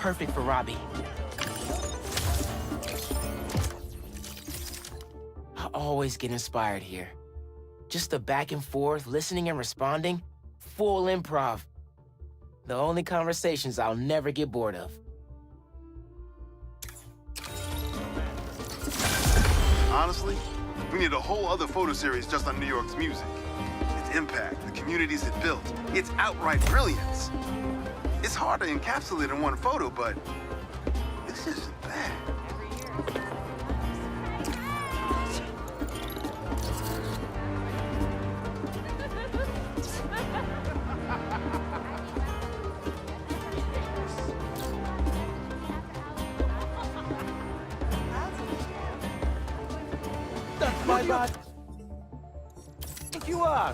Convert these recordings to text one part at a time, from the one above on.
perfect for Robbie. I always get inspired here. Just the back and forth, listening and responding, full improv. The only conversations I'll never get bored of. Honestly, we need a whole other photo series just on New York's music. Its impact, the communities it built, its outright brilliance. It's hard to encapsulate in one photo, but this isn't bad. My bad. If you are.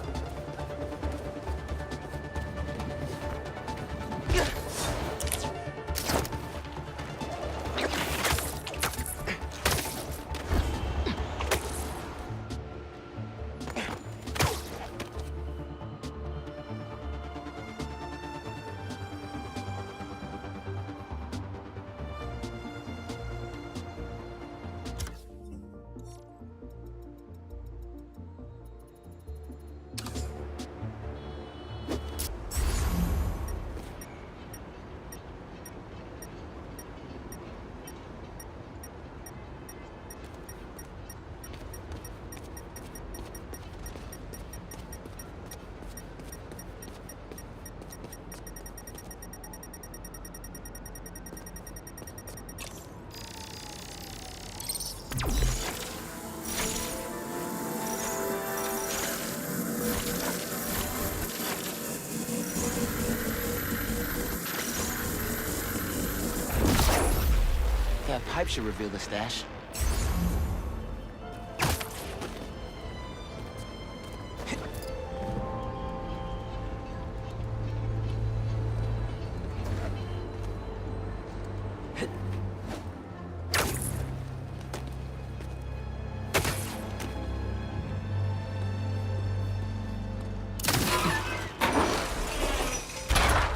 That pipe should reveal the stash.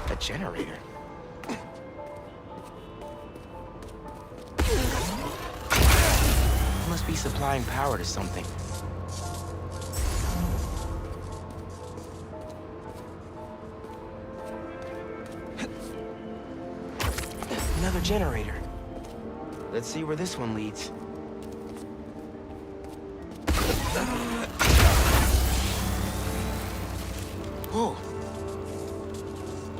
A generator. Must be supplying power to something. Another generator. Let's see where this one leads. Whoa.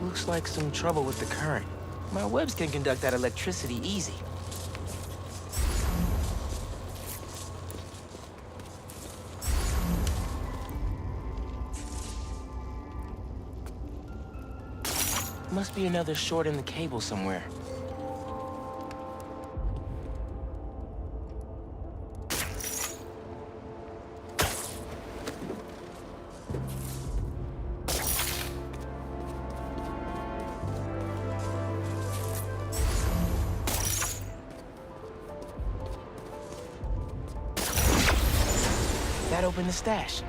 Looks like some trouble with the current. My webs can conduct that electricity easy. Must be another short in the cable somewhere. That opened the stash.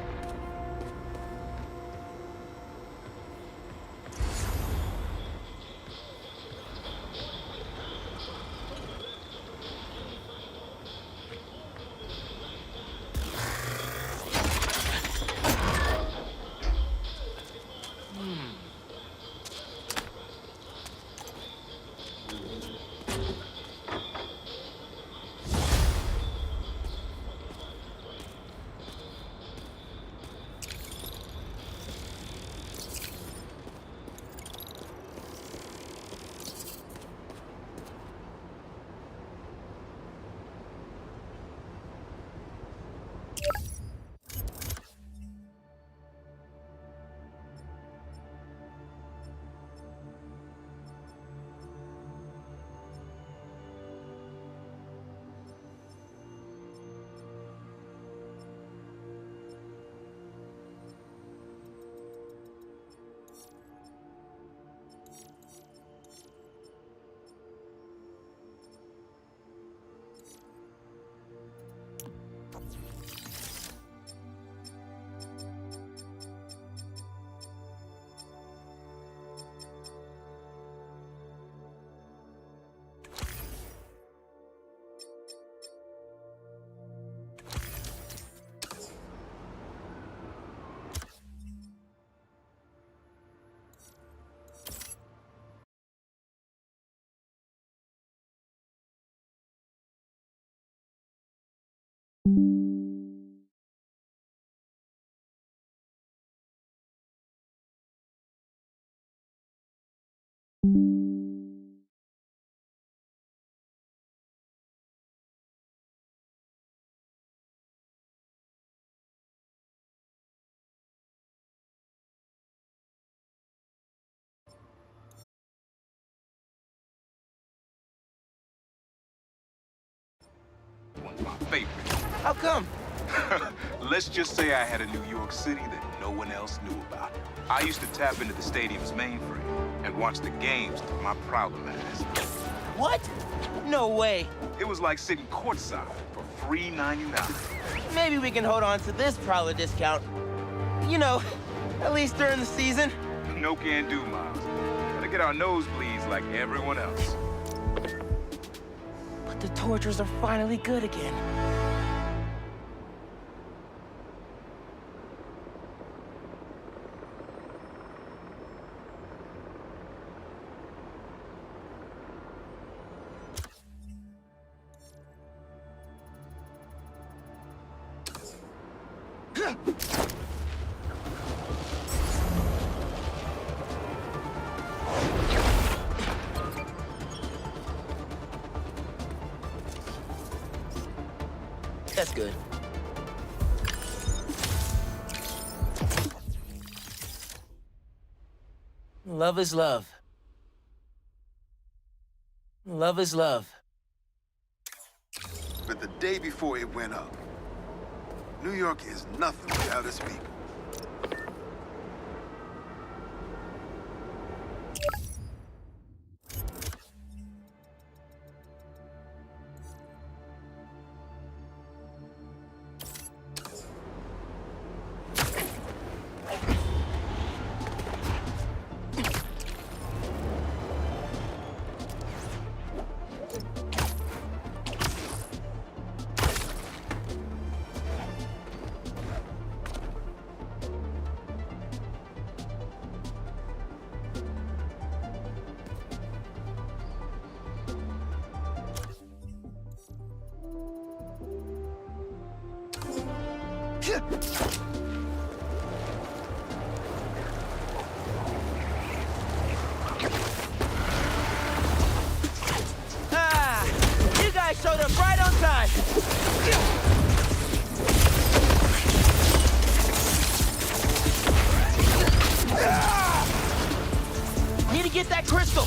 favorite. How come? Let's just say I had a New York City that no one else knew about. I used to tap into the stadium's mainframe and watch the games through my Prowler mask. What? No way. It was like sitting courtside for free $99. Maybe we can hold on to this Prowler discount. You know, at least during the season. No can do, Miles. Gotta get our nosebleeds like everyone else. But the tortures are finally good again. That's good. Love is love. Love is love. But the day before it went up, New York is nothing without its people. Ah! You guys showed up right on time! Need to get that crystal!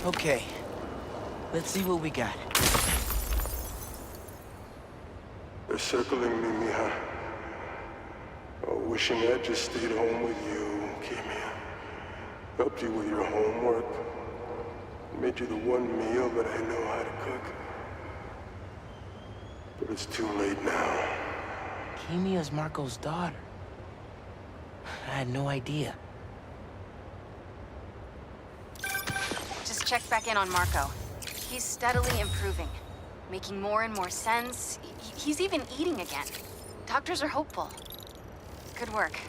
Okay, let's see what we got. They're circling me, Mija. Oh, wishing I'd just stayed home with you, Kimia. Helped you with your homework. Made you the one meal that I know how to cook. But it's too late now. Kimia's Marco's daughter. I had no idea. Just checked back in on Marco. He's steadily improving, making more and more sense. He's even eating again. Doctors are hopeful. Good work.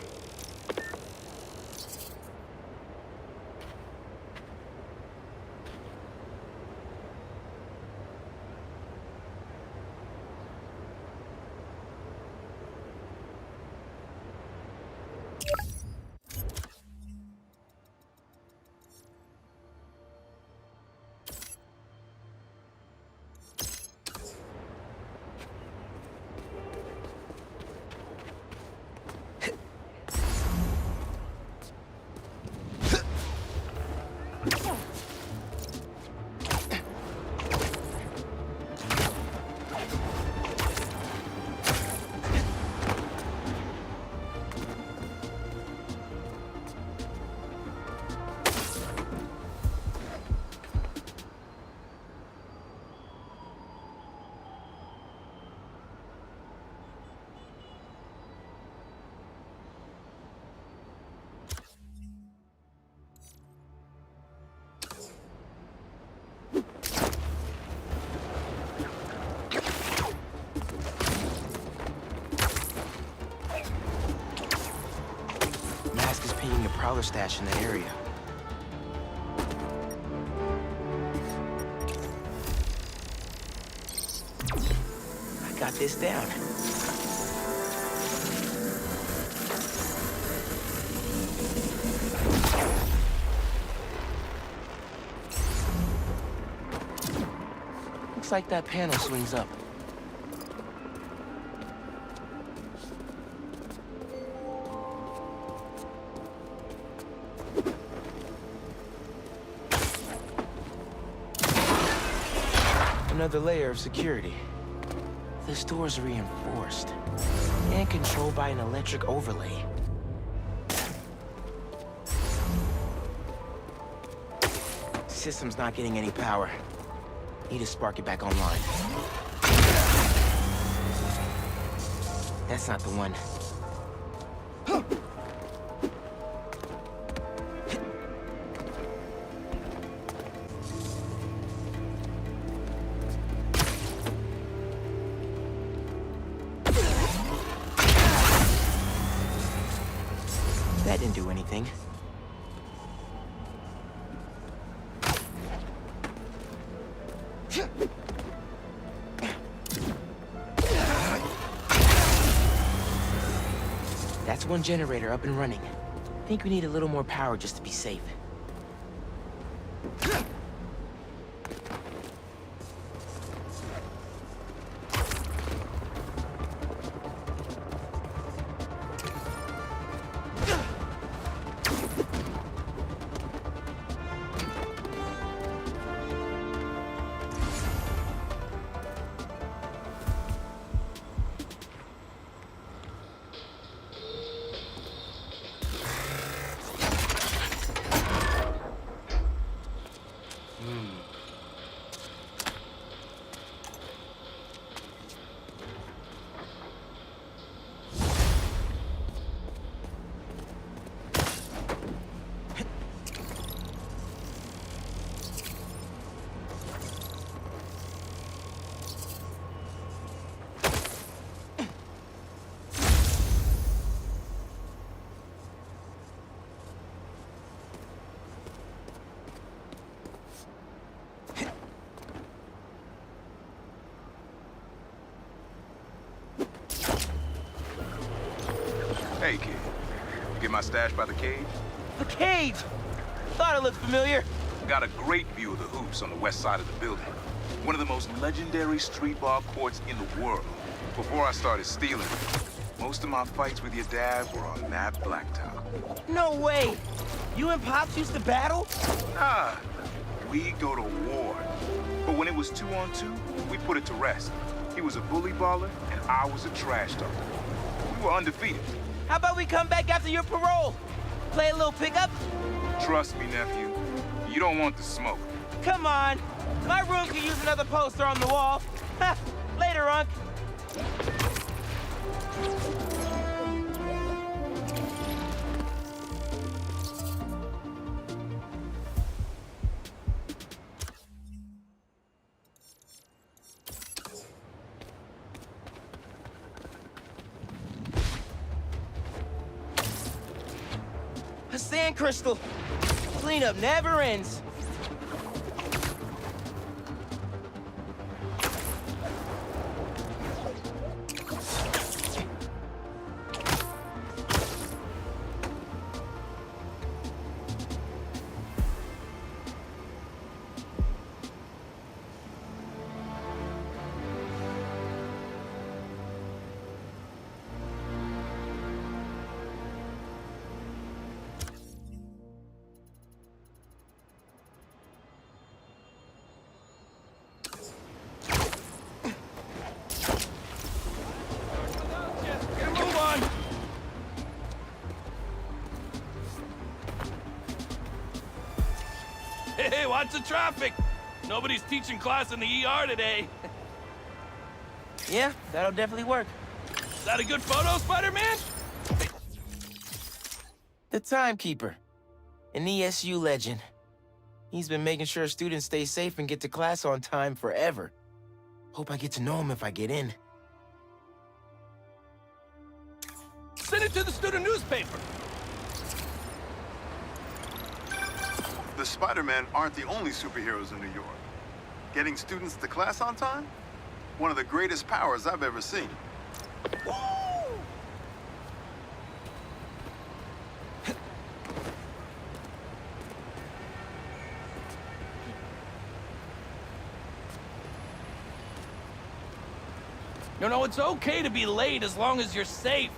Prowler stash in the area. I got this down. Looks like that panel swings up. Another layer of security. This door's reinforced and controlled by an electric overlay. System's not getting any power. Need to spark it back online. That's not the one. That didn't do anything. That's one generator up and running. Think we need a little more power just to be safe. Hey, kid. You get my stash by the cave? The cage! Thought it looked familiar. Got a great view of the hoops on the west side of the building. One of the most legendary street ball courts in the world. Before I started stealing, most of my fights with your dad were on that blacktop. No way! You and Pops used to battle? Ah, we go to war. But when it was 2-on-2, we put it to rest. He was a bully baller, and I was a trash talker. We were undefeated. How about we come back after your parole? Play a little pickup? Trust me, nephew. You don't want the smoke. Come on. My room could use another poster on the wall. Ha! Later, Unc. A sand crystal. Cleanup never ends. Hey, watch the traffic! Nobody's teaching class in the ER today. Yeah, that'll definitely work. Is that a good photo, Spider-Man? The Timekeeper, an ESU legend. He's been making sure students stay safe and get to class on time forever. Hope I get to know him if I get in. Send it to the student newspaper. The Spider-Men aren't the only superheroes in New York. Getting students to class on time? One of the greatest powers I've ever seen. You know, it's okay to be late as long as you're safe.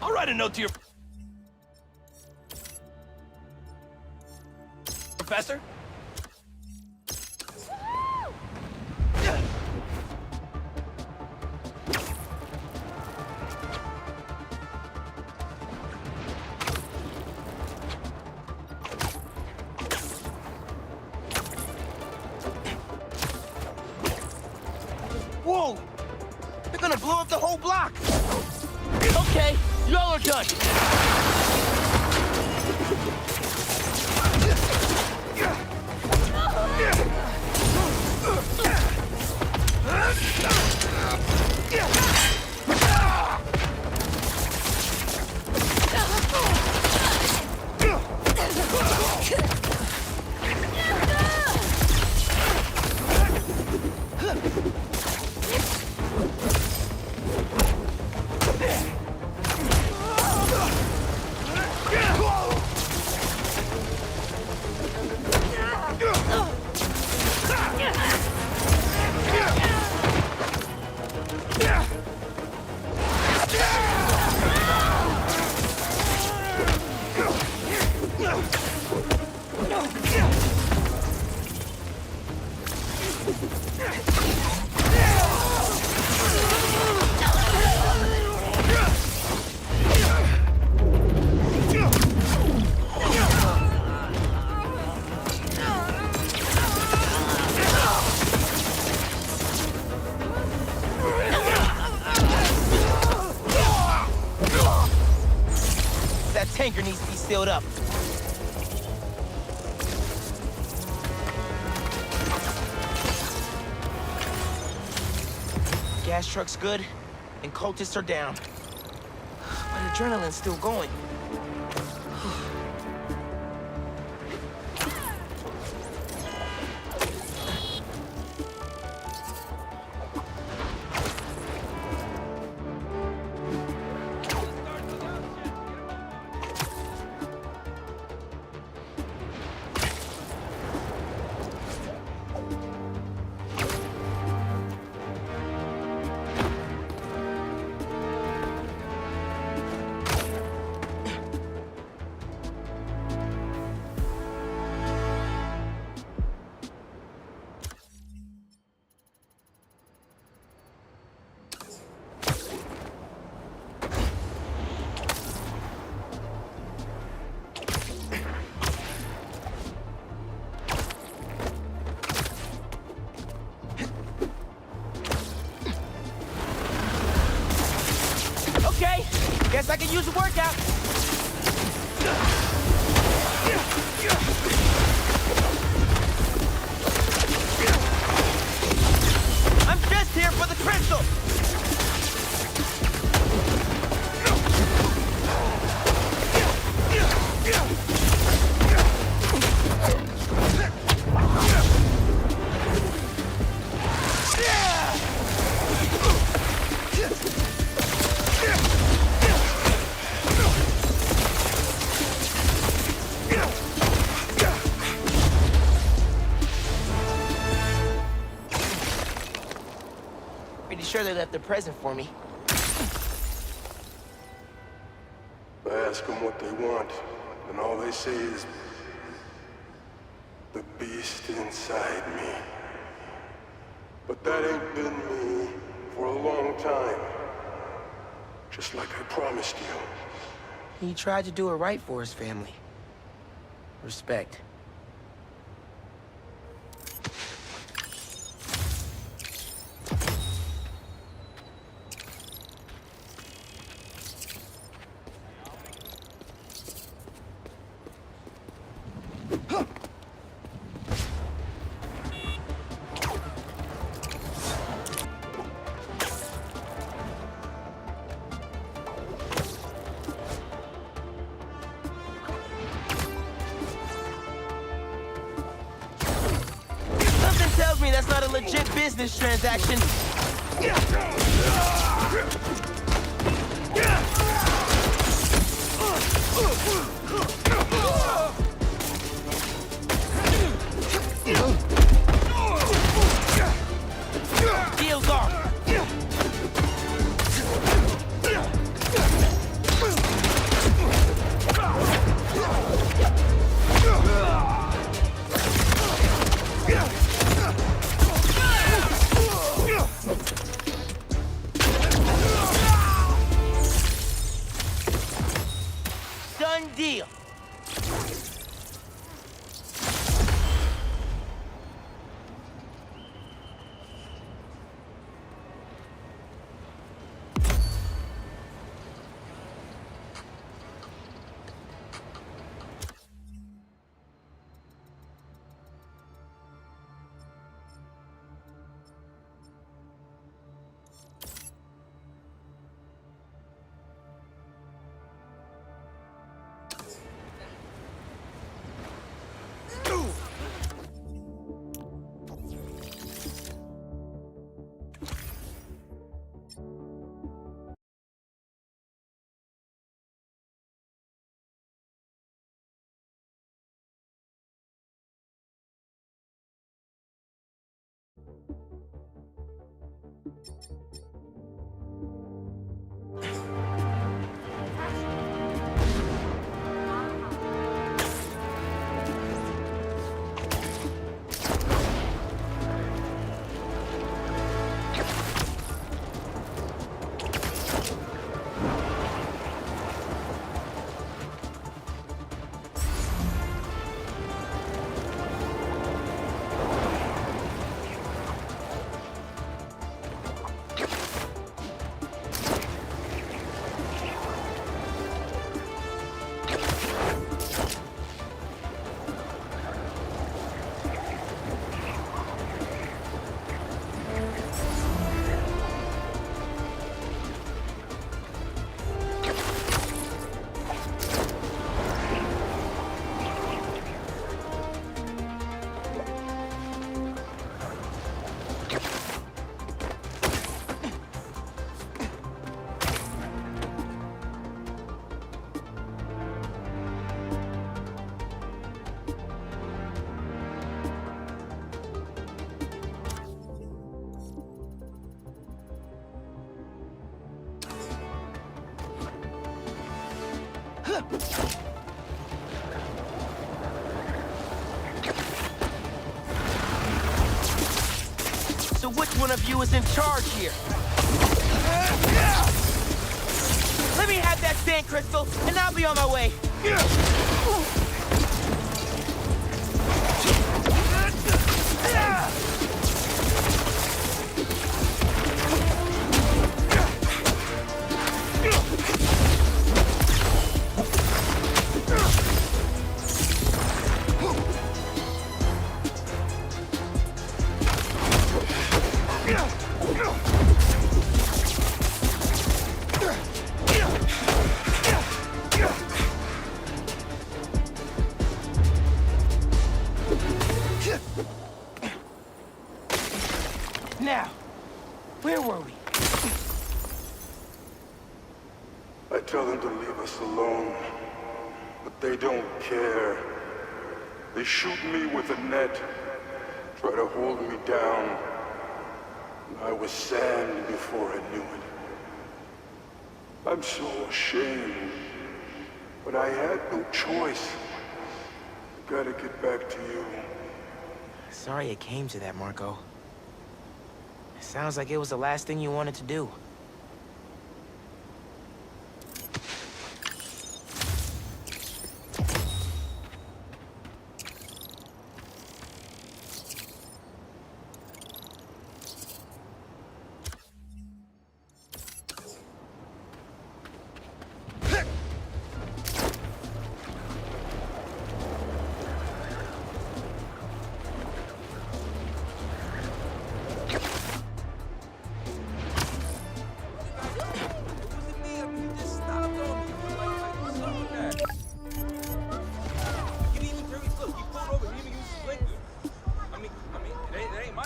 I'll write a note to your professor. Whoa! They're gonna blow up the whole block! Okay, y'all are done. That tanker needs to be sealed up. Gas truck's good, and cultists are down. But adrenaline's still going. Okay, guess I can use a workout. I'm just here for the crystal. Pretty sure they left a present for me. I ask them what they want, and all they say is, the beast inside me. But that ain't been me for a long time. Just like I promised you. He tried to do it right for his family. Respect. Tells me that's not a legit business transaction. Deal's off. So which one of you is in charge here? Let me have that sand crystal, and I'll be on my way. Now, where were we? I tell them to leave us alone, but they don't care. They shoot me with a net, try to hold me down. I was sand before I knew it. I'm so ashamed, but I had no choice. Gotta get back to you. Sorry it came to that, Marco. Sounds like it was the last thing you wanted to do.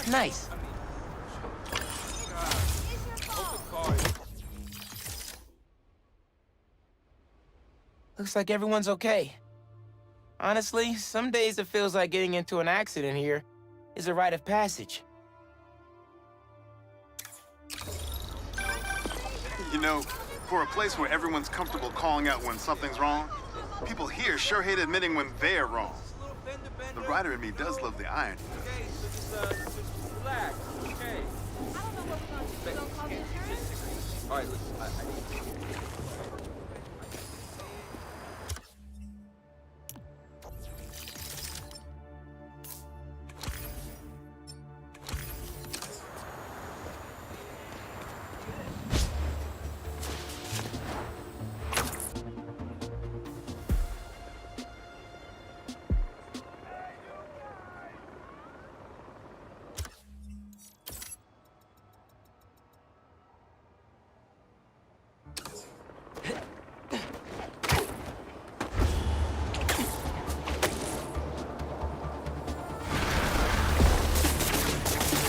Nice. Looks like everyone's okay. Honestly, some days it feels like getting into an accident here is a rite of passage. You know, for a place where everyone's comfortable calling out when something's wrong, people here sure hate admitting when they're wrong. The writer in me does love the irony. Okay, so just relax, okay? I don't know what we're gonna do. We're gonna call the insurance? All right, listen, I need...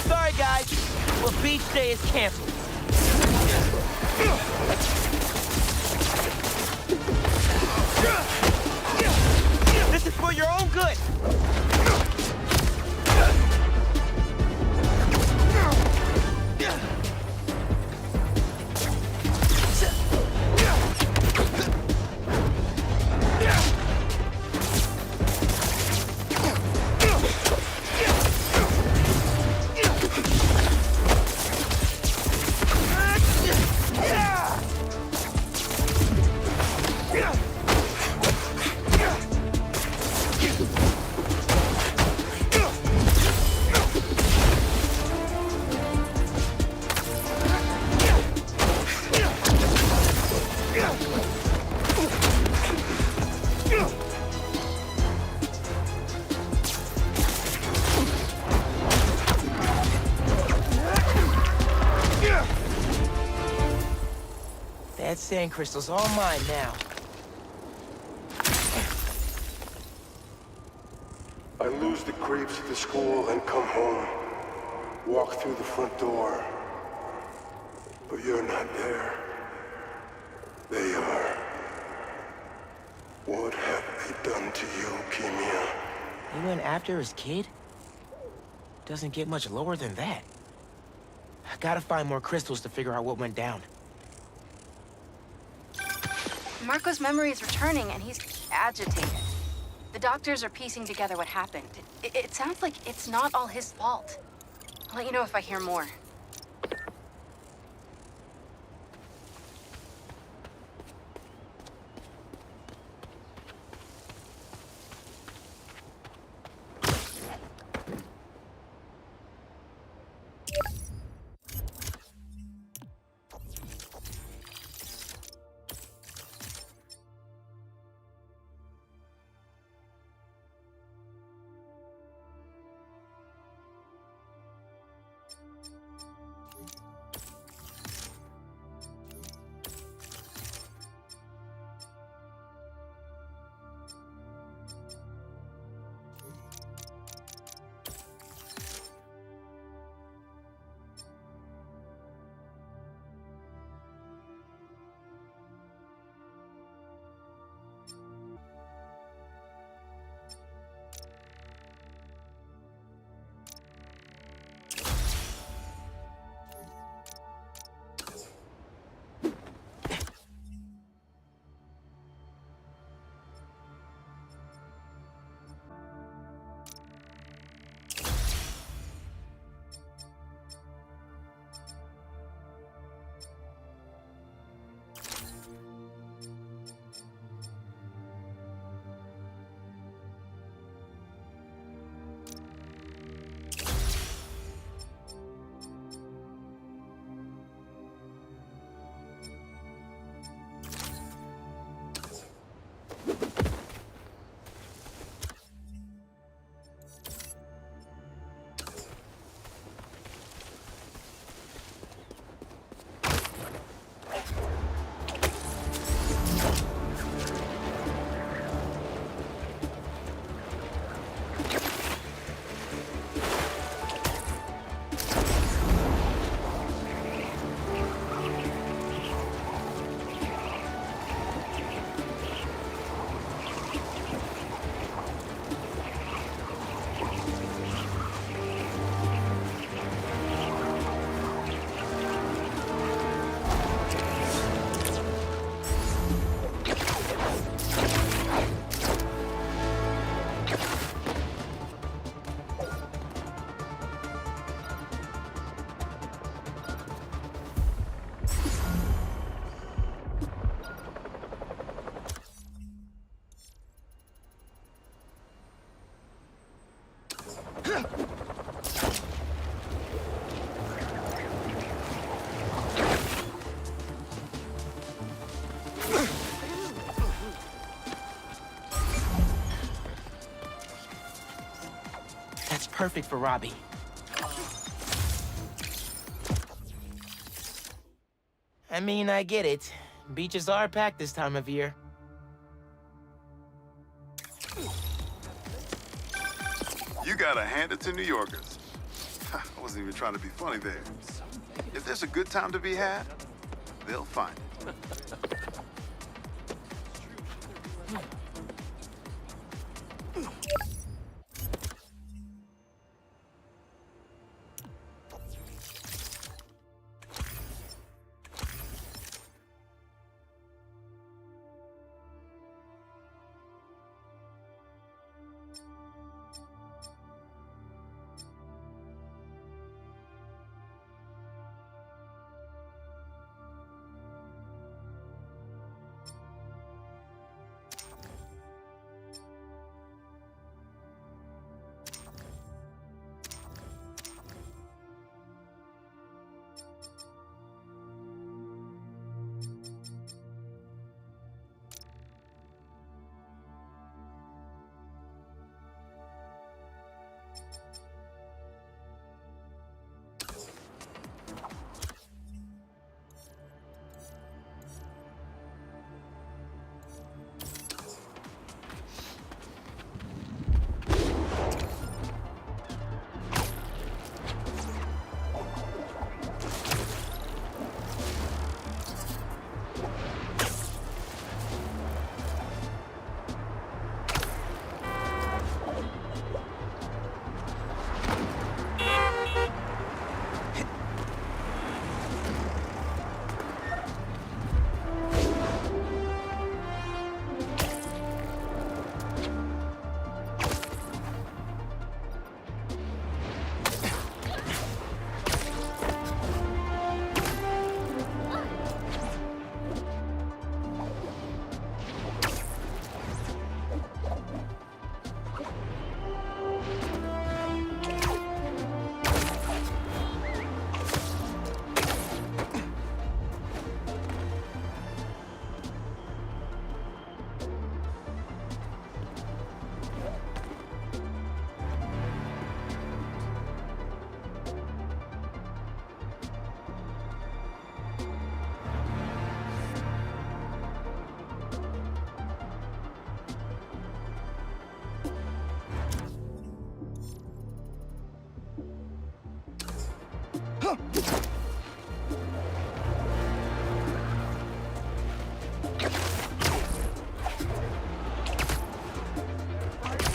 Sorry, guys. Well, beach day is canceled. This is for your own good. That sand crystal's all mine now. I lose the creeps at the school and come home. Walk through the front door. But you're not there. They are. What have they done to you, Kimia? He went after his kid? Doesn't get much lower than that. I gotta find more crystals to figure out what went down. Marco's memory is returning and he's agitated. The doctors are piecing together what happened. It sounds like it's not all his fault. I'll let you know if I hear more. That's perfect for Robbie. I mean, I get it. Beaches are packed this time of year. You gotta hand it to New Yorkers. I wasn't even trying to be funny there. If there's a good time to be had, they'll find it.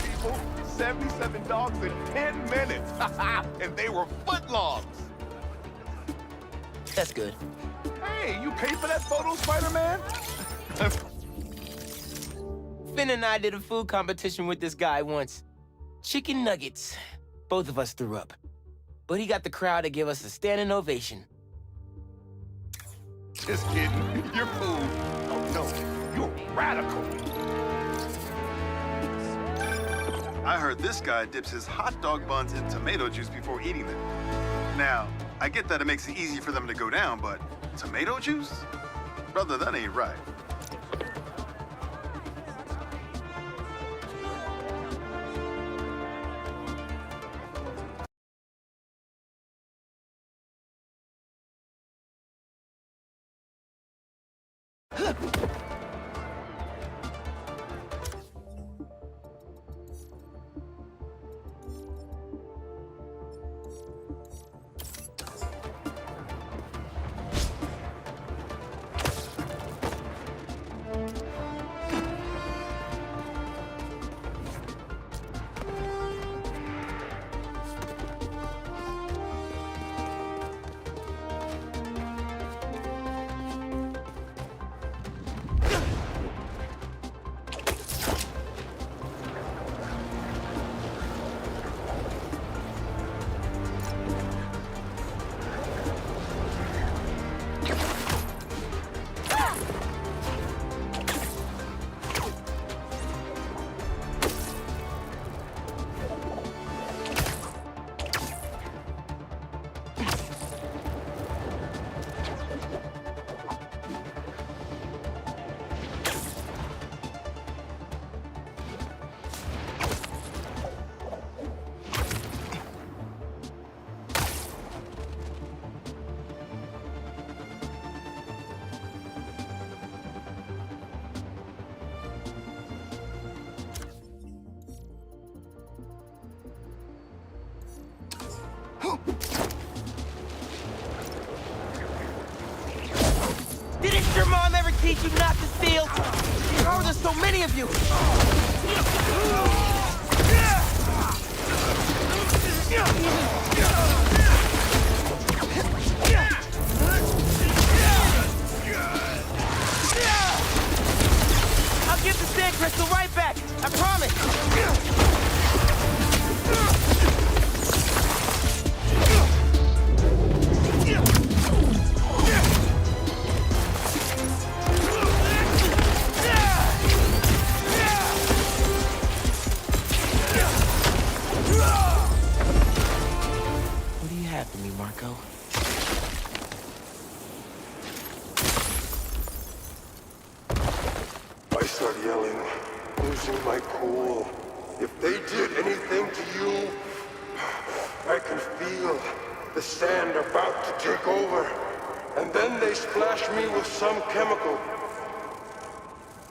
People, 77 dogs in 10 minutes. And they were footlongs. That's good. Hey, you paid for that photo, Spider-Man? Finn and I did a food competition with this guy once. Chicken nuggets. Both of us threw up. But he got the crowd to give us a standing ovation. Just kidding. You're cool. Oh, no. You're radical. I heard this guy dips his hot dog buns in tomato juice before eating them. Now, I get that it makes it easy for them to go down, but tomato juice? Brother, that ain't right. Didn't your mom ever teach you not to steal? How are there so many of you? I'll give the sand crystal right back. I promise. What do you have for me, Marco? I start yelling, losing my cool. If they did anything to you, I can feel the sand about to take over. And then they splash me with some chemical.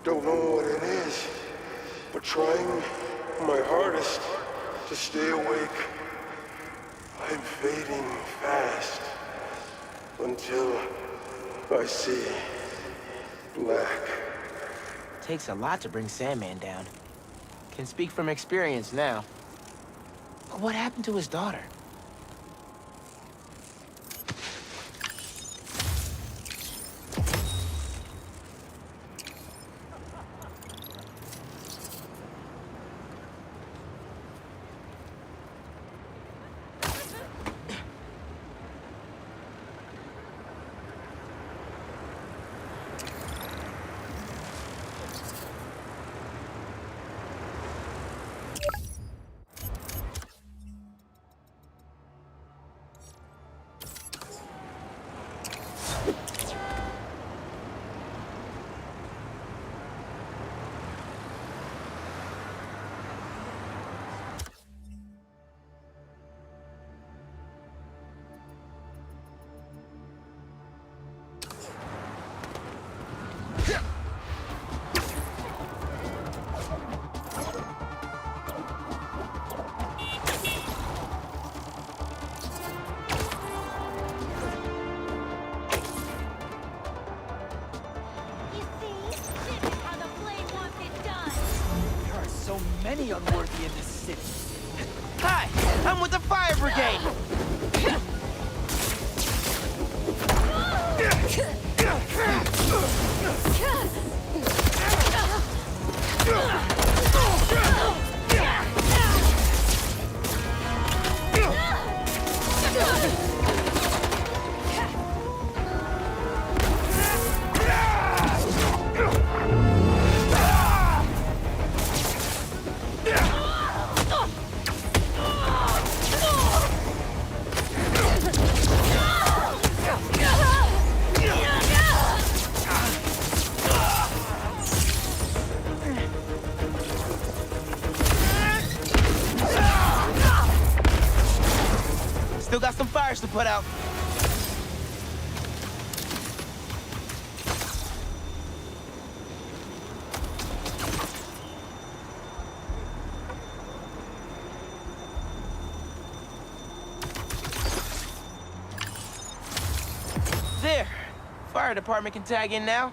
Don't know what it is, but trying my hardest to stay awake. I'm fading fast until I see black. Takes a lot to bring Sandman down. Can speak from experience now. But what happened to his daughter? many unworthy in this city. Hi, I'm with the fire brigade. Still got some fires to put out. There. Fire department can tag in now.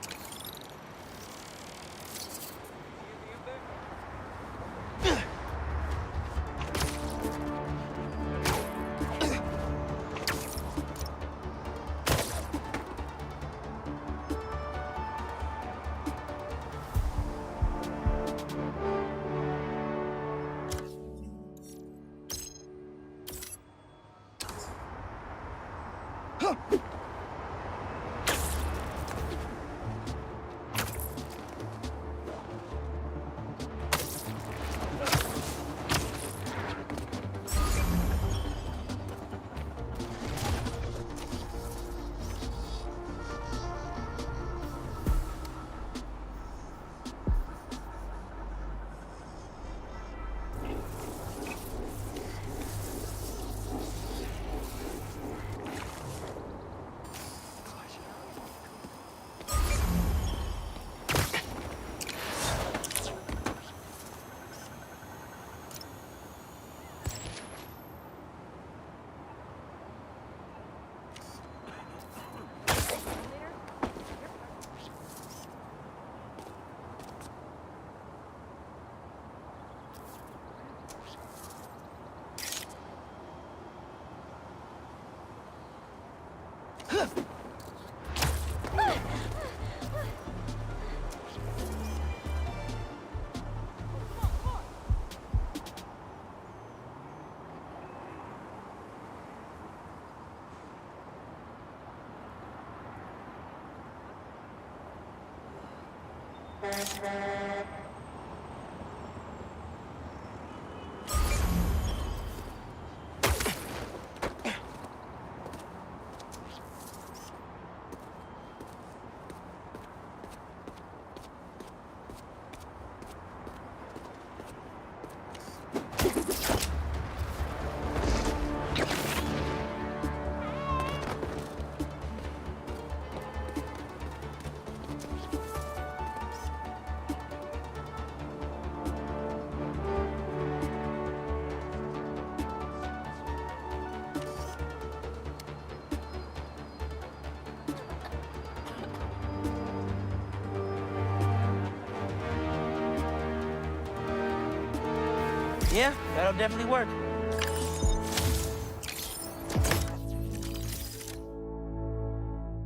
Yeah, that'll definitely work.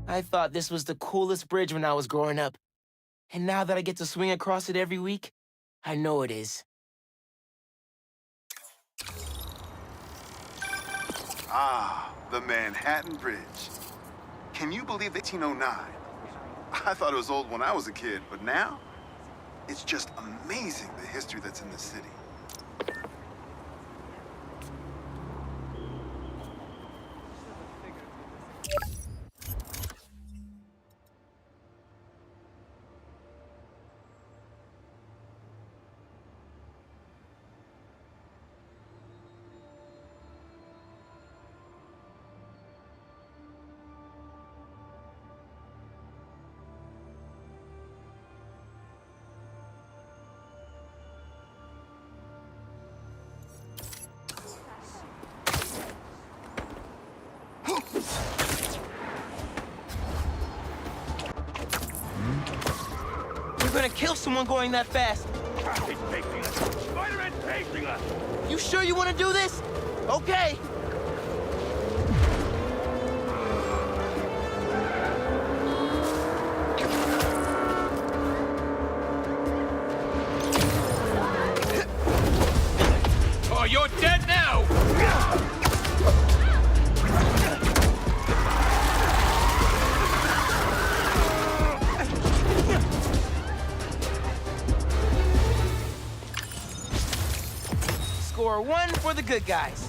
I thought this was the coolest bridge when I was growing up. And now that I get to swing across it every week, I know it is. Ah, the Manhattan Bridge. Can you believe 1809? I thought it was old when I was a kid, but now, it's just amazing the history that's in this city. You're gonna kill someone going that fast. Spider-Man chasing us! You sure you want to do this? Okay. Oh, you're dead now! Score 1 for the good guys.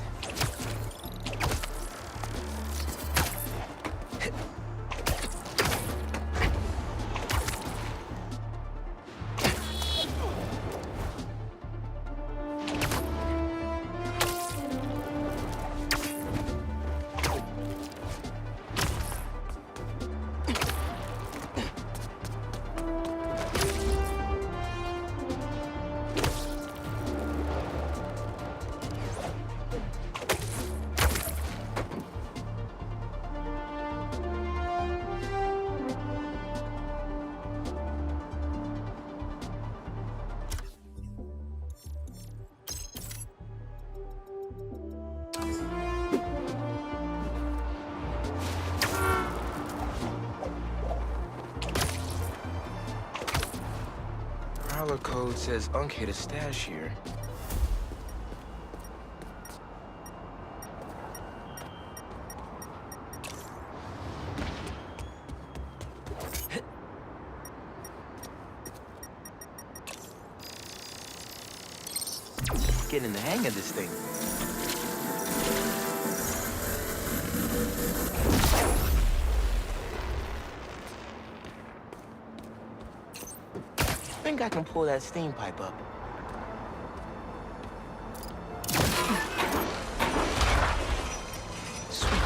Prowler code says Unk hid a stash here. Getting the hang of this thing. I think I can pull that steam pipe up. Sweet.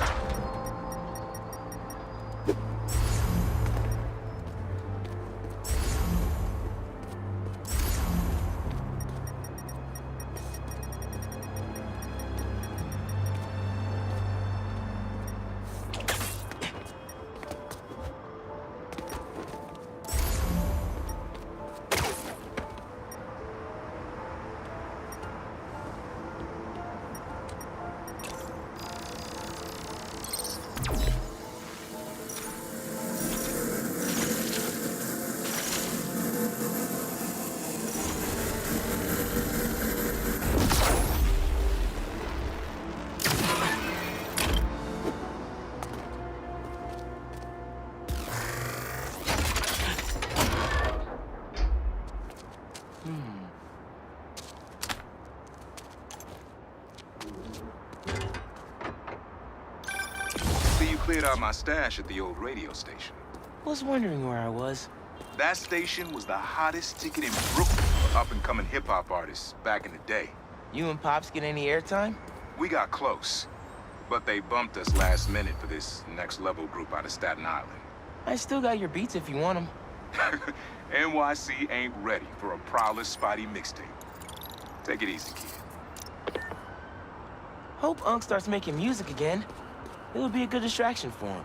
See, you cleared out my stash at the old radio station. Was wondering where I was. That station was the hottest ticket in Brooklyn for up-and-coming hip-hop artists back in the day. You and Pops get any airtime? We got close, but they bumped us last minute for this next-level group out of Staten Island. I still got your beats if you want them. NYC ain't ready for a Prowler Spidey mixtape. Take it easy, kid. Hope Unk starts making music again. It'll be a good distraction for him.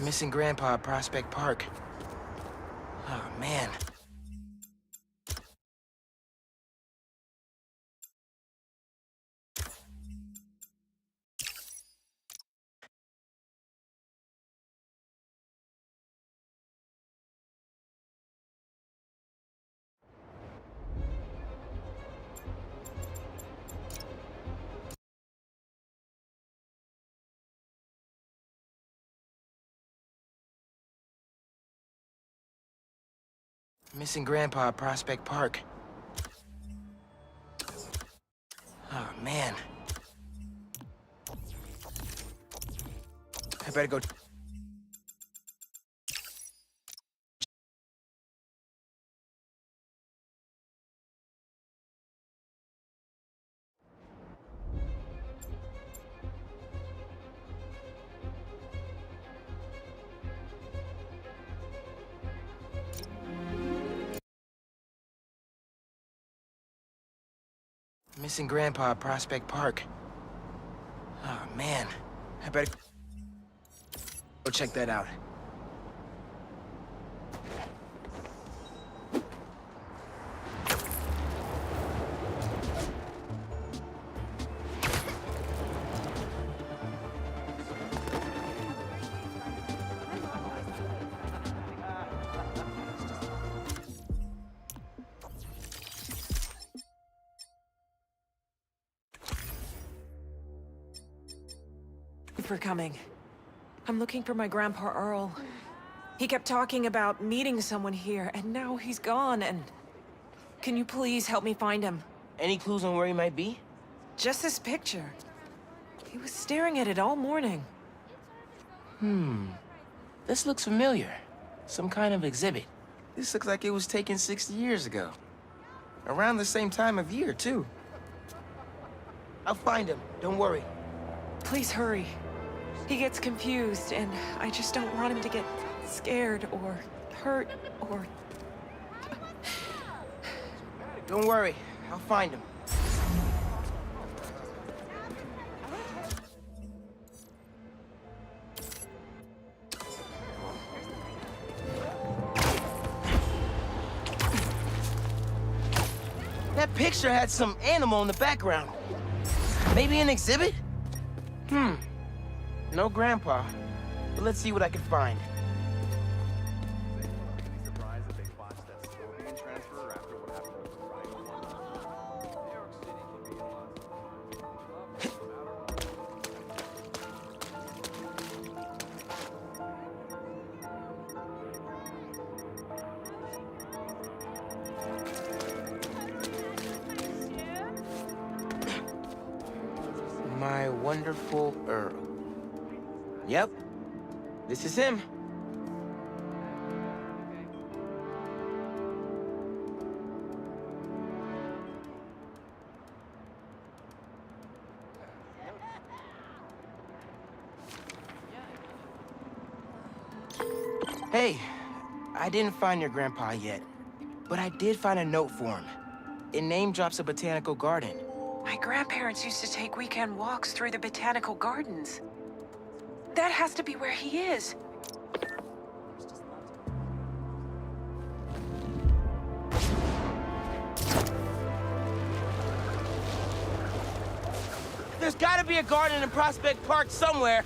Missing Grandpa at Prospect Park. Oh, man. Missing Grandpa at Prospect Park. Oh, man. I better go... Missing Grandpa at Prospect Park. Oh, man. I better go check that out. For coming. I'm looking for my Grandpa Earl. He kept talking about meeting someone here, and now he's gone, and... Can you please help me find him? Any clues on where he might be? Just this picture. He was staring at it all morning. This looks familiar. Some kind of exhibit. This looks like it was taken 60 years ago. Around the same time of year, too. I'll find him, don't worry. Please hurry. He gets confused, and I just don't want him to get scared or hurt or... Don't worry, I'll find him. That picture had some animal in the background. Maybe an exhibit? No Grandpa. But let's see what I can find. My wonderful Earl. Yep, this is him. Hey, I didn't find your grandpa yet, but I did find a note for him. It name drops a botanical garden. My grandparents used to take weekend walks through the botanical gardens. That has to be where he is. There's gotta be a garden in Prospect Park somewhere.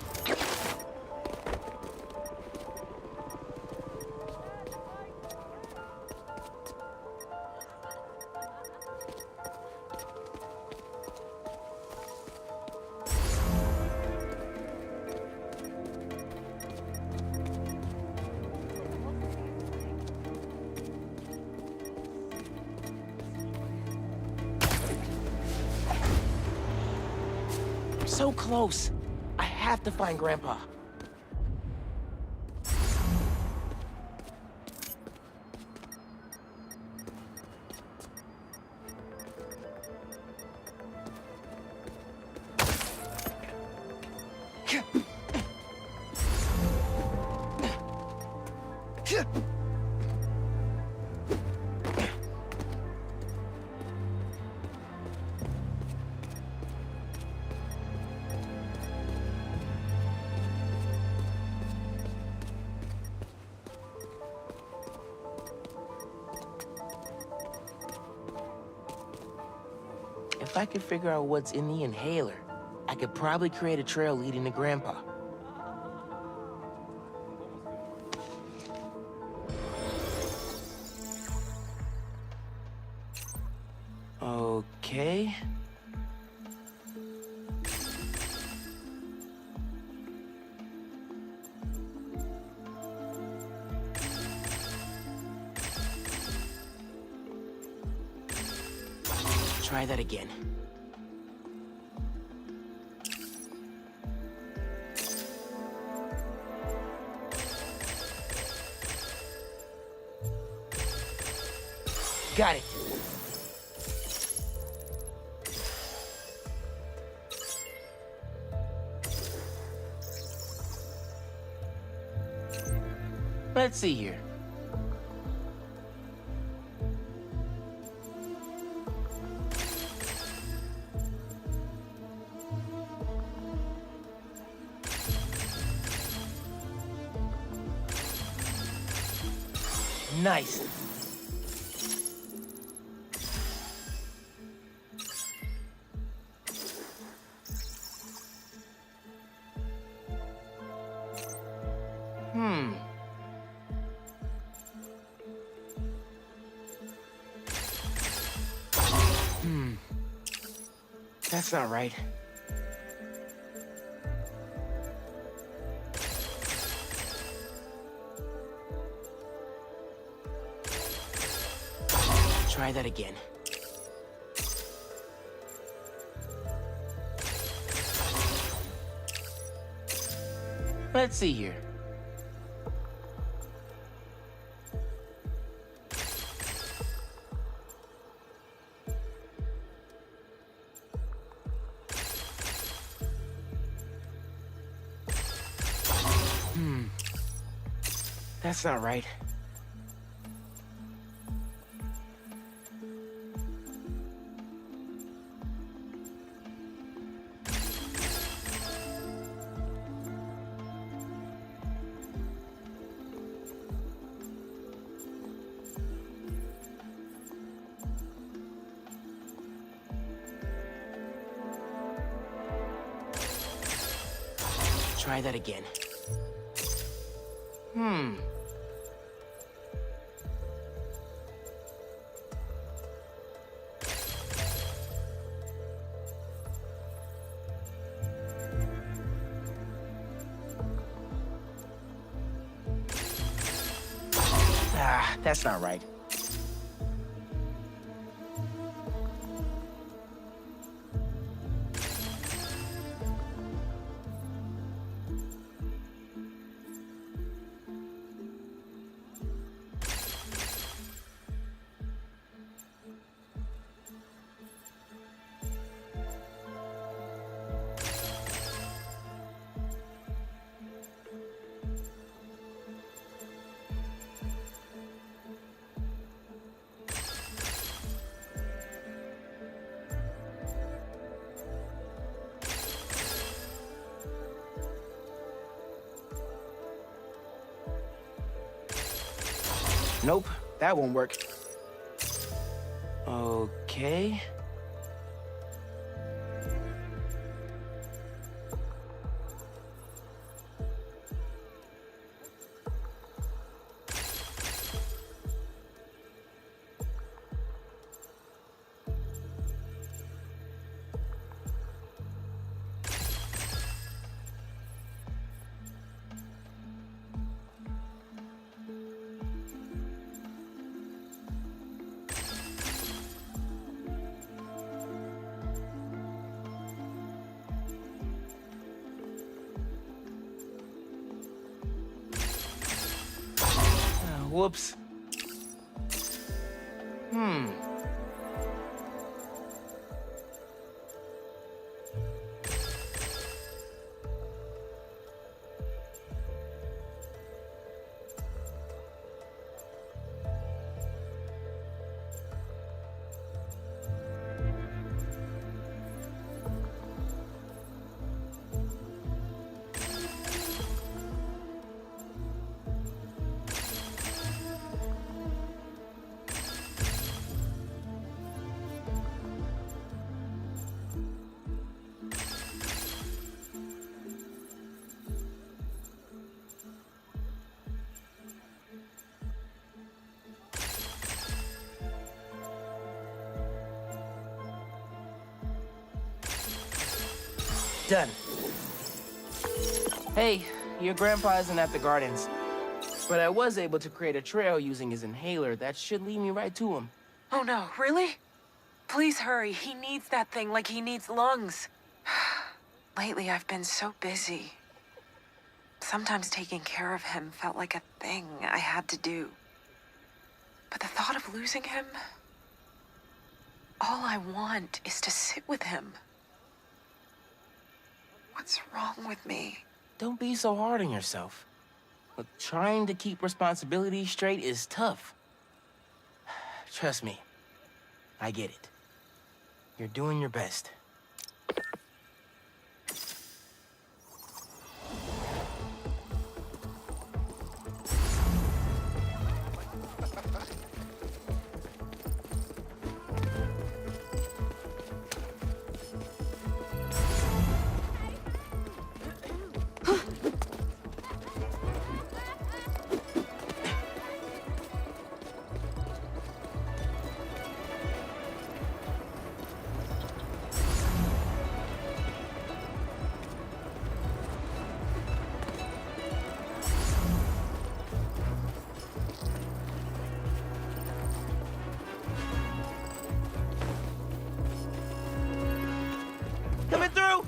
So close. I have to find Grandpa. If I could figure out what's in the inhaler, I could probably create a trail leading to Grandpa. Okay. Try that again. Got it. Let's see here. Nice. That's not right. Try that again. Let's see here. That's not right. Try that again. That's not right. Nope, that won't work. Okay. Whoops. Done. Hey, your grandpa isn't at the gardens, but I was able to create a trail using his inhaler that should lead me right to him. Oh no, really? Please hurry. He needs that thing like he needs lungs. Lately, I've been so busy. Sometimes taking care of him felt like a thing I had to do. But the thought of losing him... all I want is to sit with him. What's wrong with me? Don't be so hard on yourself. Look, trying to keep responsibilities straight is tough. Trust me, I get it. You're doing your best. Coming through!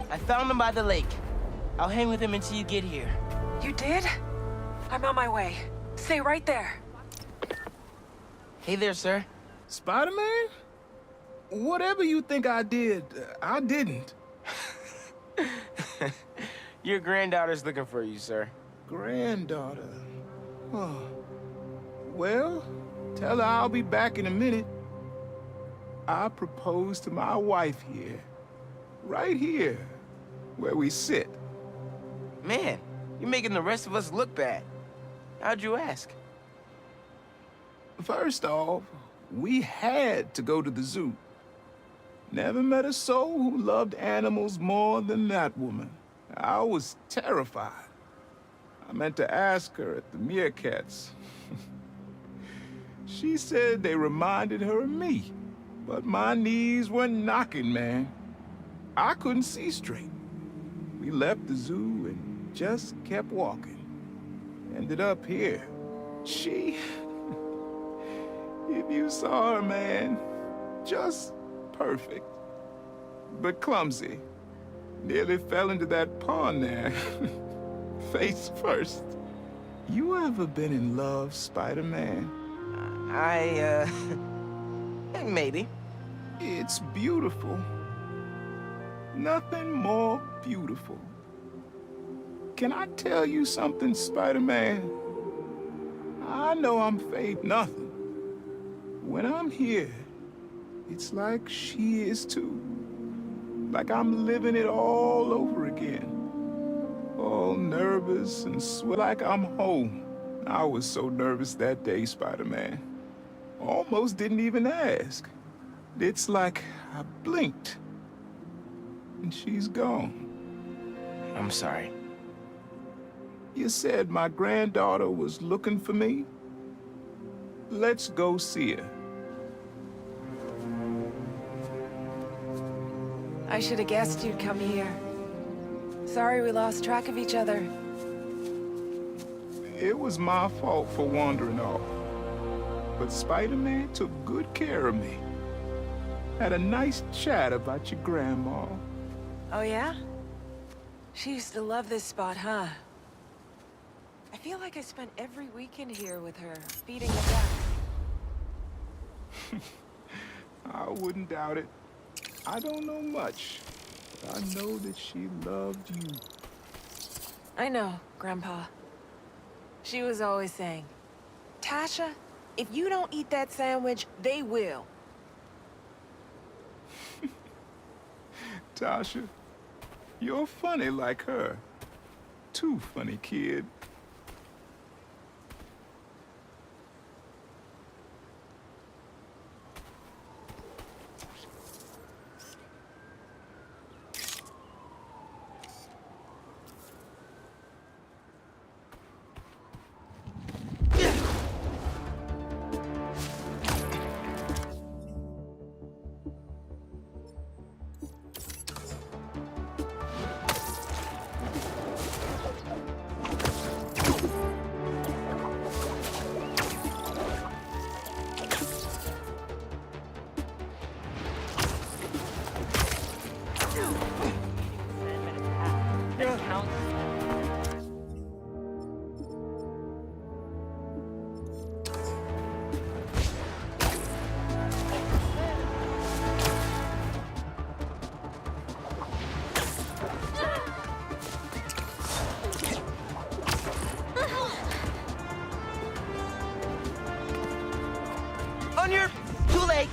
I found him by the lake. I'll hang with him until you get here. You did? I'm on my way. Stay right there. Hey there, sir. Spider-Man? Whatever you think I did, I didn't. Your granddaughter's looking for you, sir. Granddaughter. Oh. Well, tell her I'll be back in a minute. I proposed to my wife here. Right here, where we sit. Man, you're making the rest of us look bad. How'd you ask? First off, we had to go to the zoo. Never met a soul who loved animals more than that woman. I was terrified. I meant to ask her at the meerkats. She said they reminded her of me, but my knees were knocking, man. I couldn't see straight. We left the zoo and just kept walking. Ended up here. She... If you saw her, man, just perfect. But clumsy. Nearly fell into that pond there. Face first. You ever been in love, Spider-Man? Maybe. It's beautiful. Nothing more beautiful. Can I tell you something, Spider-Man? I know I'm fake nothing. When I'm here, it's like she is too. Like I'm living it all over again. All nervous and sweat like I'm home. I was so nervous that day, Spider-Man. Almost didn't even ask. It's like I blinked. And she's gone. I'm sorry. You said my granddaughter was looking for me? Let's go see her. I should have guessed you'd come here. Sorry we lost track of each other. It was my fault for wandering off. But Spider-Man took good care of me. Had a nice chat about your grandma. Oh, yeah? She used to love this spot, huh? I feel like I spent every weekend here with her, feeding the ducks. I wouldn't doubt it. I don't know much, but I know that she loved you. I know, Grandpa. She was always saying, Tasha, if you don't eat that sandwich, they will. Tasha, you're funny like her. Too funny, kid. On your... Too late.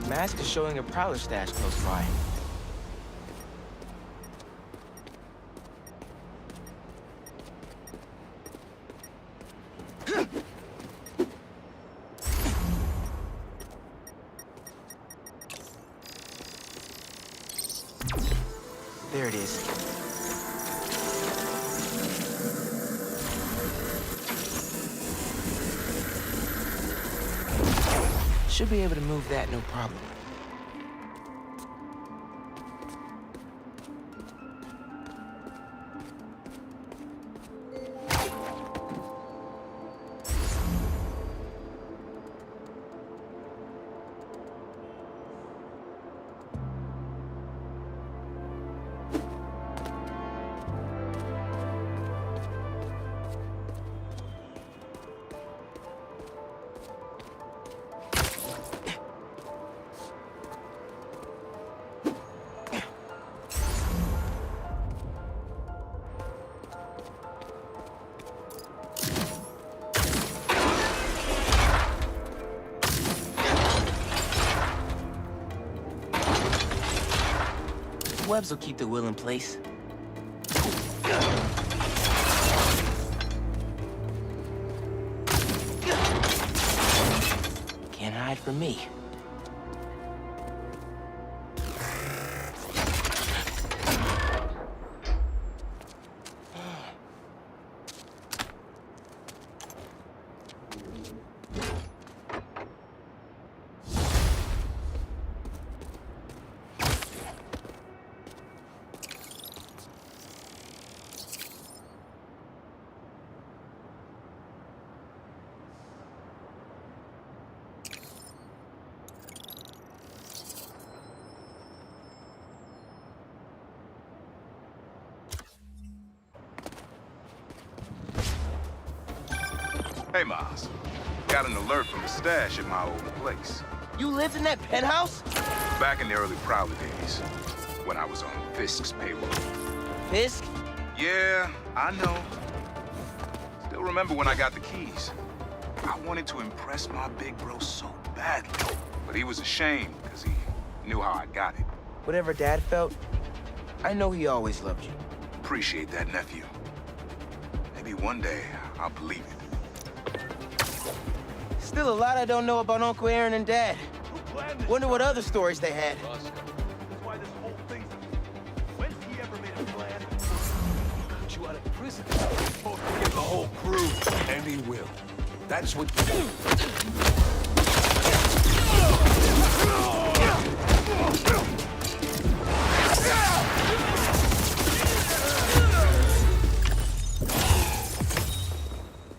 Mask is showing a prowler stash close by. There it is. Should be able to move that, no problem. Webs will keep the will in place. Can't hide from me. Hey, Miles. Got an alert from the stash at my old place. You lived in that penthouse? Back in the early Prowler days, when I was on Fisk's payroll. Fisk? Yeah, I know. Still remember when I got the keys. I wanted to impress my big bro so badly, but he was ashamed because he knew how I got it. Whatever Dad felt, I know he always loved you. Appreciate that, nephew. Maybe one day I'll believe it. Still a lot I don't know about Uncle Aaron and Dad. Wonder what other stories they had. That's why this whole thing's... When's he ever made a plan? Got you out of prison. Forget the whole crew. And he will. That's what...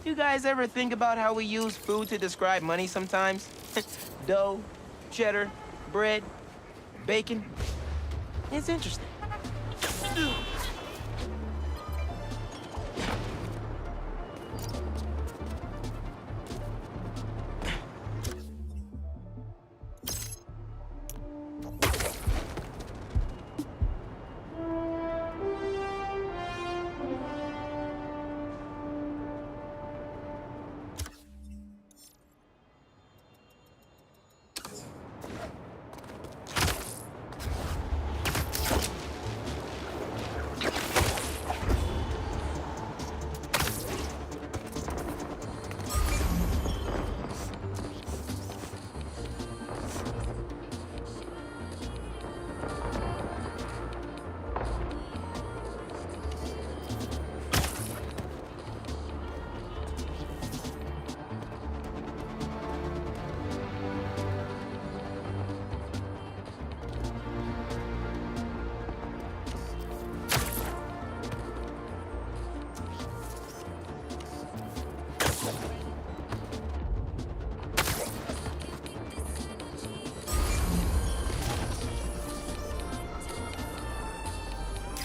You guys ever think about how we use food to describe money sometimes? Dough, cheddar, bread, bacon. It's interesting.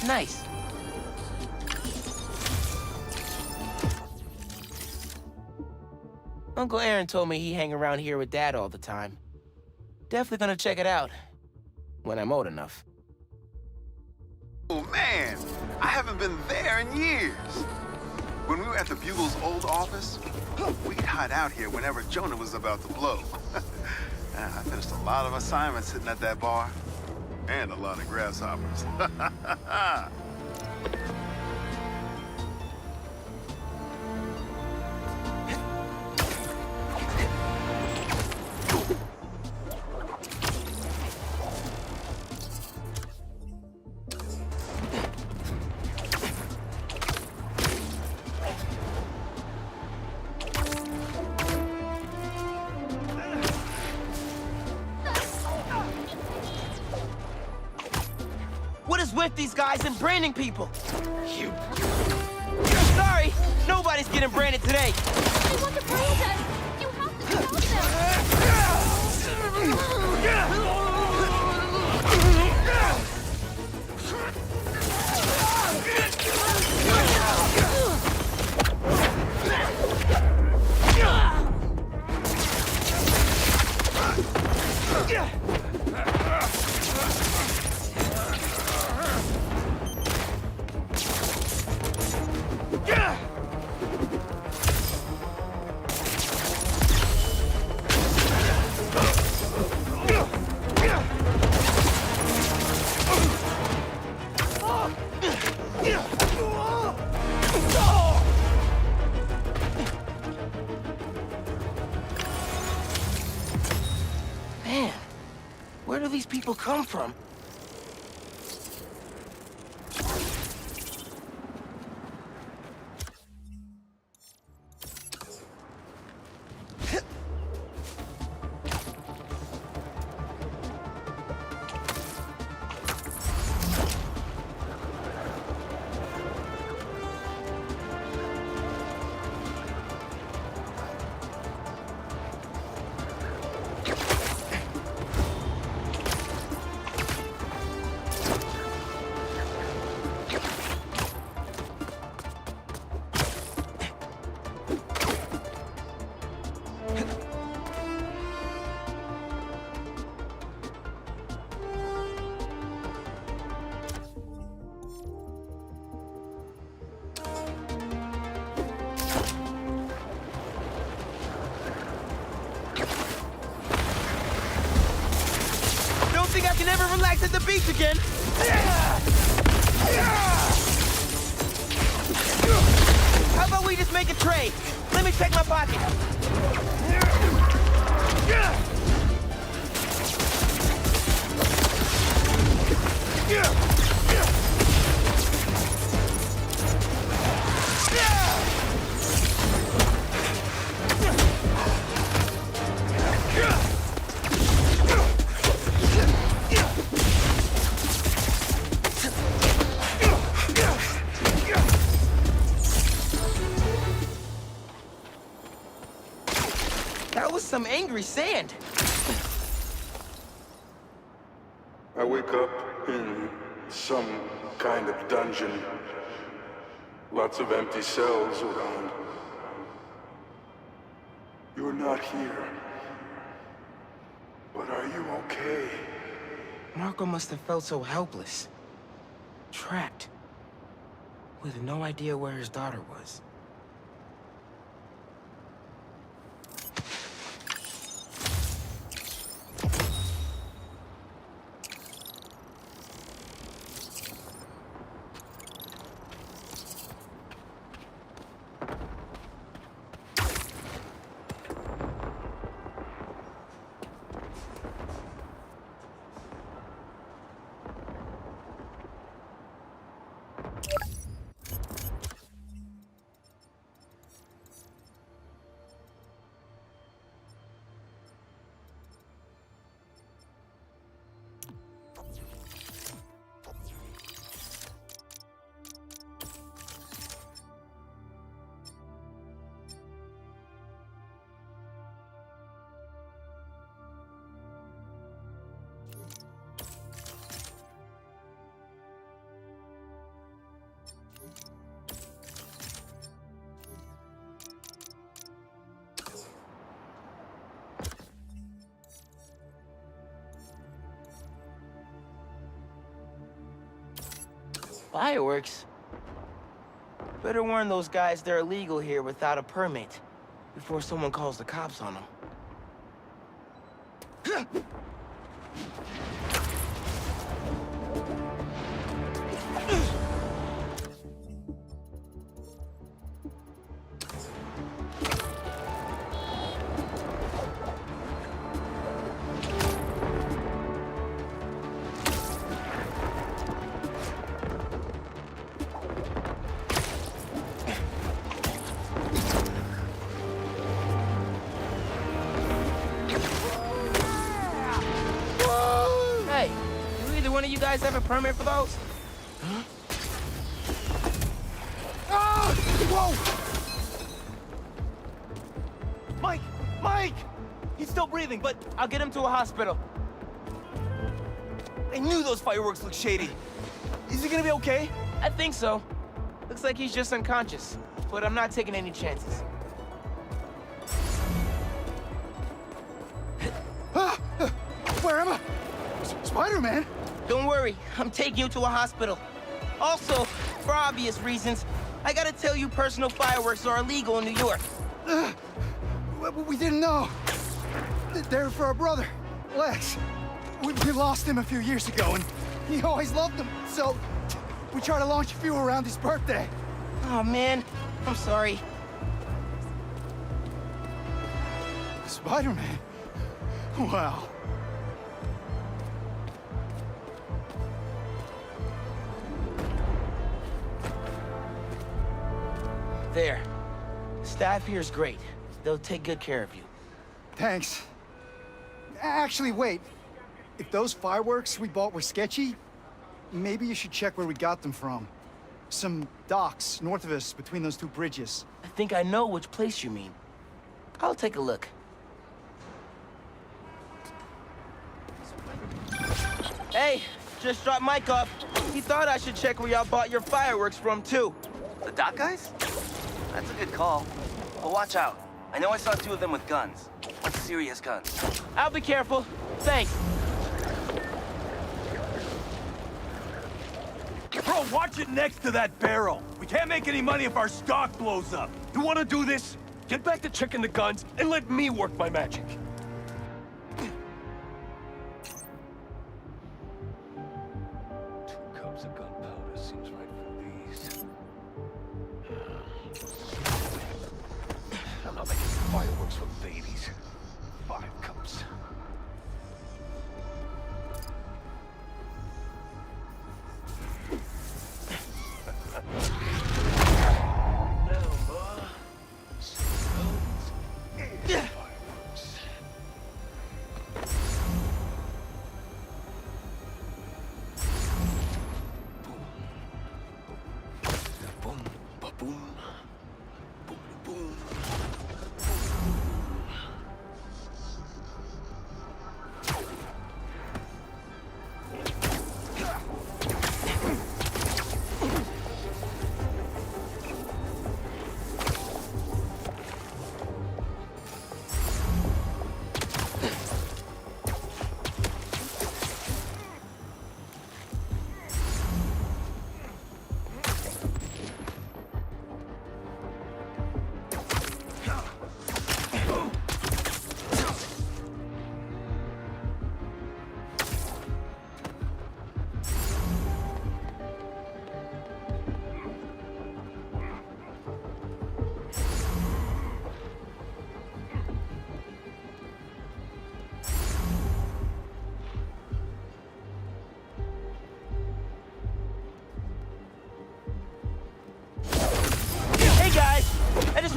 Nice. Uncle Aaron told me he hang around here with Dad all the time. Definitely gonna check it out. when I'm old enough. Oh man, I haven't been there in years. When we were at the Bugle's old office, we'd hide out here whenever Jonah was about to blow. I finished a lot of assignments sitting at that bar, and a lot of grasshoppers. What is with these guys and branding people? You... Sorry, nobody's getting branded today. They want to brand us! You have to stop them! Man, where do these people come from? Think I can ever relax at the beach again? How about we just make a trade? Let me check my pocket. That was some angry sand. I wake up in some kind of dungeon. Lots of empty cells around. You're not here. But are you okay? Marco must have felt so helpless. Trapped. With no idea where his daughter was. Fireworks? Better warn those guys they're illegal here without a permit before someone calls the cops on them. Hey, do either one of you guys have a permit for those? Huh? Ah! Whoa! Mike! Mike! He's still breathing, but I'll get him to a hospital. I knew those fireworks looked shady. Is he gonna be okay? I think so. Looks like he's just unconscious, but I'm not taking any chances. Where am I? Spider-Man? Don't worry, I'm taking you to a hospital. Also, for obvious reasons, I gotta tell you personal fireworks are illegal in New York. We didn't know. They're for our brother, Lex. We lost him a few years ago, and he always loved them. So we tried to launch a few around his birthday. Oh man, I'm sorry. Spider-Man? Wow. There. Staff here's great. They'll take good care of you. Thanks. Actually, wait. If those fireworks we bought were sketchy, maybe you should check where we got them from. Some docks north of us between those two bridges. I think I know which place you mean. I'll take a look. Hey, just dropped Mike off. He thought I should check where y'all bought your fireworks from, too. The dock guys? That's a good call. But watch out. I know I saw two of them with guns. Like serious guns. I'll be careful. Thanks. Bro, watch it next to that barrel. We can't make any money if our stock blows up. You wanna do this? Get back to checking the guns and let me work my magic. 2 cups of gunpowder seems right for these. I'm not making fireworks for babies. 5 cups.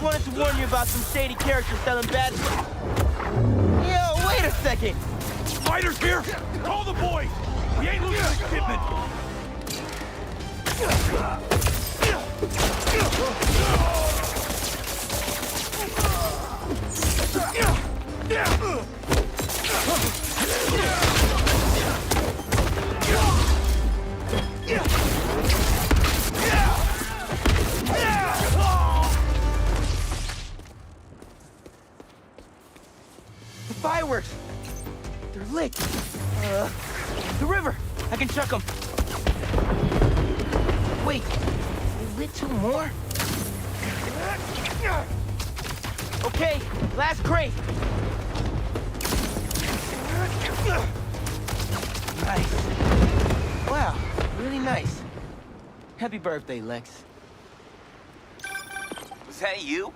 Wanted to warn you about some shady characters selling bad. Yo, wait a second! Spider's here! Call the boys! We ain't losing this shipment! Fireworks! They're lit! The river! I can chuck them! Wait, we lit two more? Okay, last crate. Nice. Wow, really nice. Happy birthday, Lex. Was that you?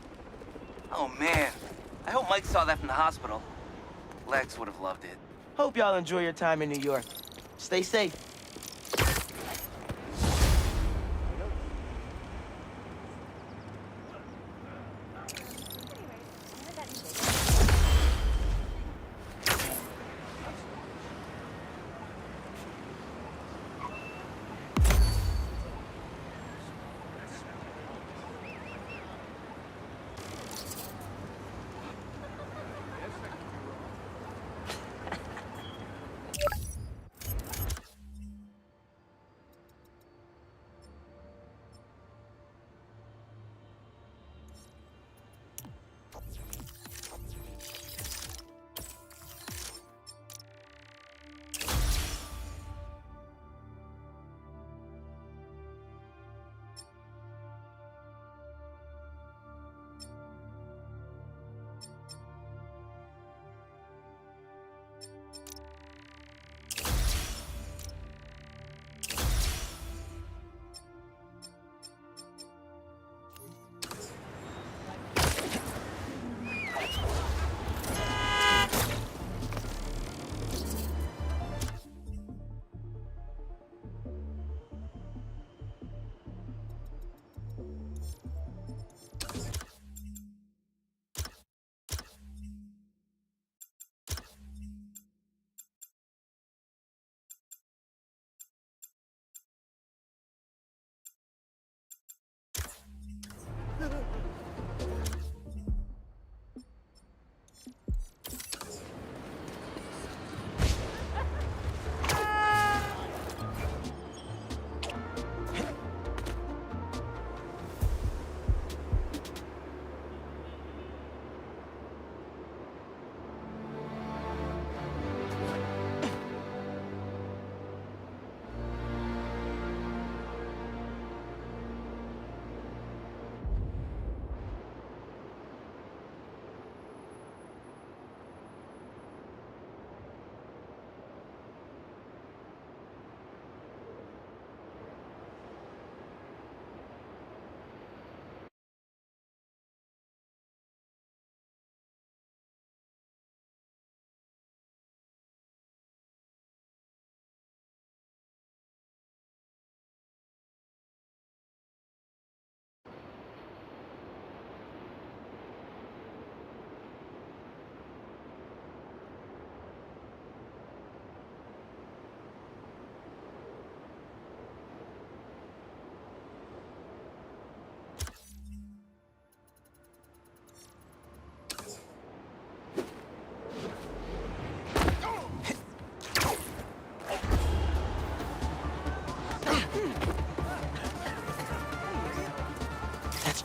Oh, man. I hope Mike saw that from the hospital. Lex would have loved it. Hope y'all enjoy your time in New York. Stay safe.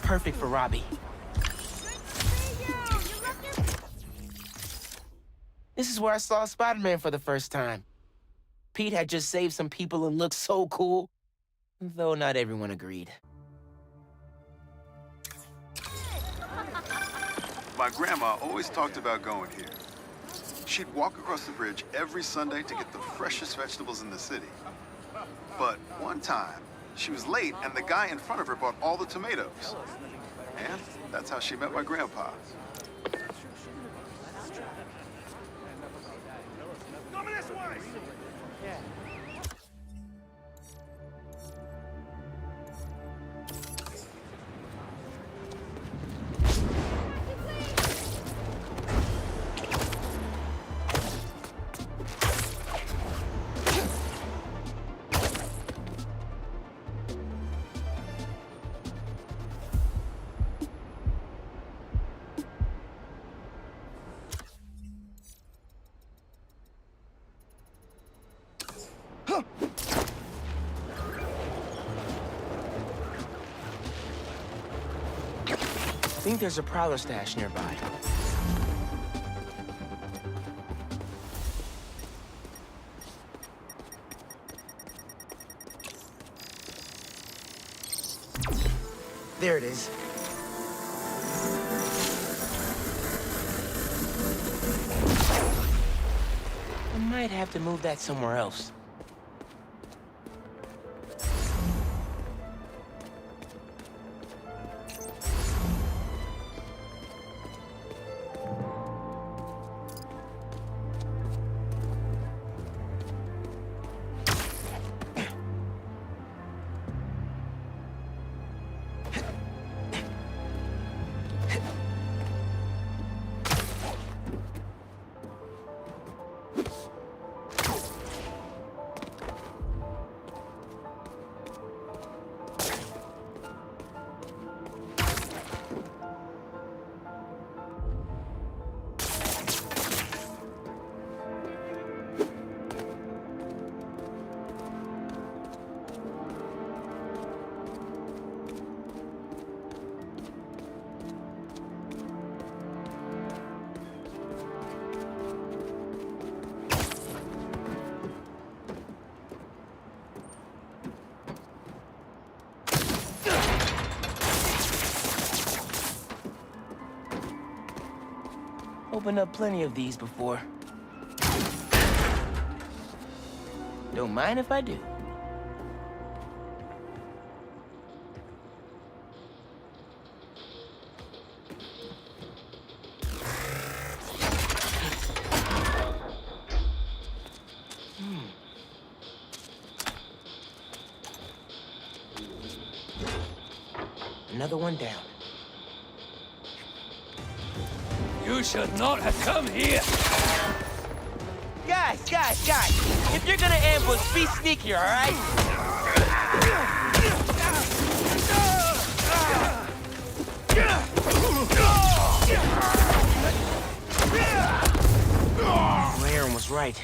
Perfect for Robbie. This is where I saw Spider-Man for the first time. Pete had just saved some people and looked so cool, though not everyone agreed. My grandma always talked about going here. She'd walk across the bridge every Sunday to get the freshest vegetables in the city. But one time, she was late and the guy in front of her bought all the tomatoes. And that's how she met my grandpa. Coming this way! I think there's a prowler stash nearby. There it is. I might have to move that somewhere else. Opened up plenty of these before. Don't mind if I do. Another one down. You should not have come here! Guys! If you're gonna ambush, be sneakier, alright? Aaron was right.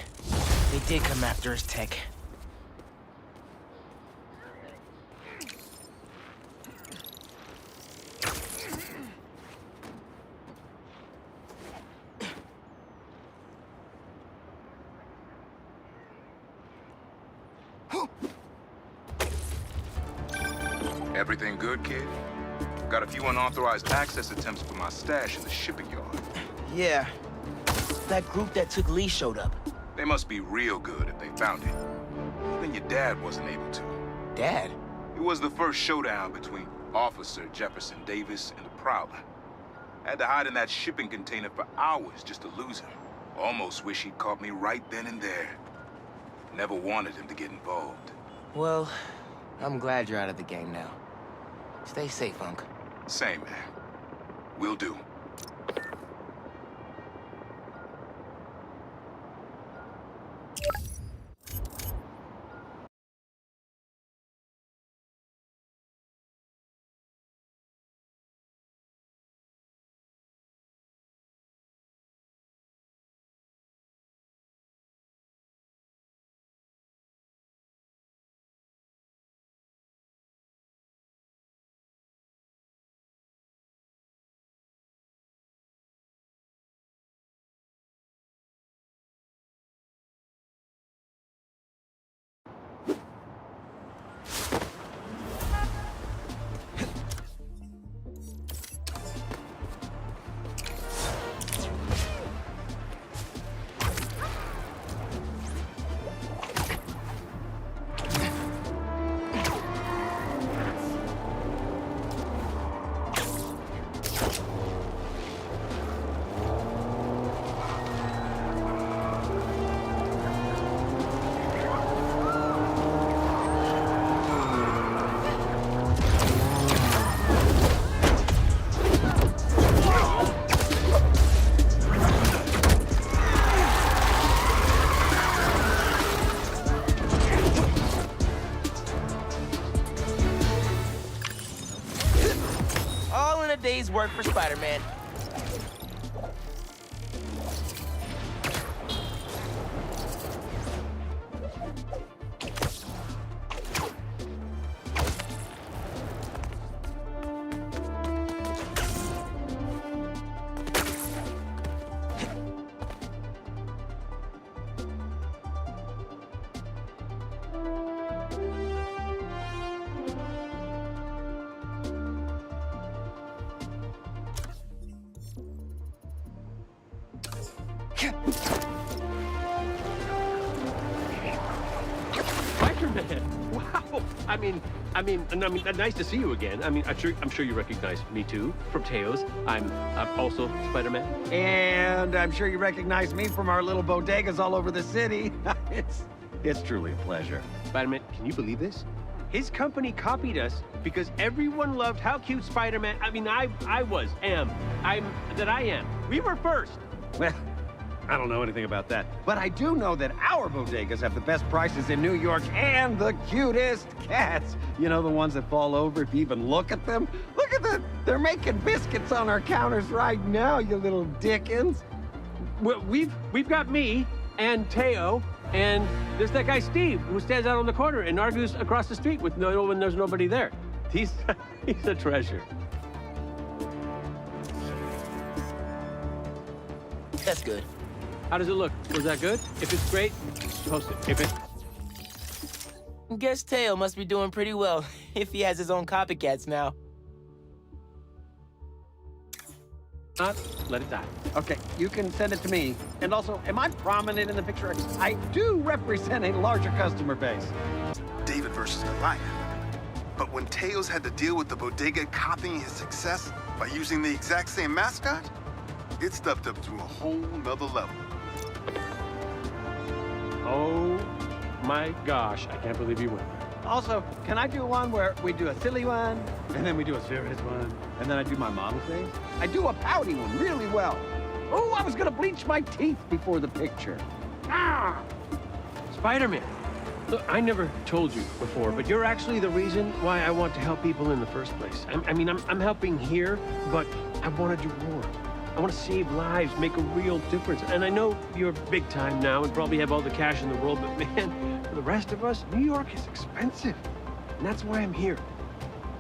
They did come after his tech. Everything good, kid? Got a few unauthorized access attempts for my stash in the shipping yard. Yeah. That group that took Lee showed up. They must be real good if they found it. Even your dad wasn't able to. Dad? It was the first showdown between Officer Jefferson Davis and the Prowler. Had to hide in that shipping container for hours just to lose him. Almost wish he'd caught me right then and there. Never wanted him to get involved. Well, I'm glad you're out of the game now. Stay safe, Unc. Same, man. Will do. Day's work for Spider-Man. Spider-Man! Wow! I mean, nice to see you again. I mean, I'm sure you recognize me too from Teos. I'm also Spider-Man. And I'm sure you recognize me from our little bodegas all over the city. It's truly a pleasure. Spider-Man, can you believe this? His company copied us because everyone loved how cute Spider-Man. I mean, I am. We were first. Well, I don't know anything about that, but I do know that our bodegas have the best prices in New York and the cutest cats. You know, the ones that fall over if you even look at them? Look at them! They're making biscuits on our counters right now, you little dickens. Well, we've got me and Teo, and there's that guy Steve who stands out on the corner and argues across the street with when there's nobody there. He's a treasure. That's good. How does it look? Was that good? If it's great, post it. If it... Guess Teo must be doing pretty well if he has his own copycats now. Let it die. Okay, you can send it to me. And also, am I prominent in the picture? I do represent a larger customer base. David versus Goliath. But when Teos had to deal with the bodega copying his success by using the exact same mascot, it stepped up to a whole nother level. Oh my gosh, I can't believe you went there. Also, can I do one where we do a silly one, and then we do a serious one, and then I do my model face? I do a pouty one really well. Oh, I was gonna bleach my teeth before the picture. Ah! Spider-Man. Look, I never told you before, but you're actually the reason why I want to help people in the first place. I'm helping here, but I want to do more. I want to save lives, make a real difference. And I know you're big time now and probably have all the cash in the world, but man, for the rest of us, New York is expensive. And that's why I'm here.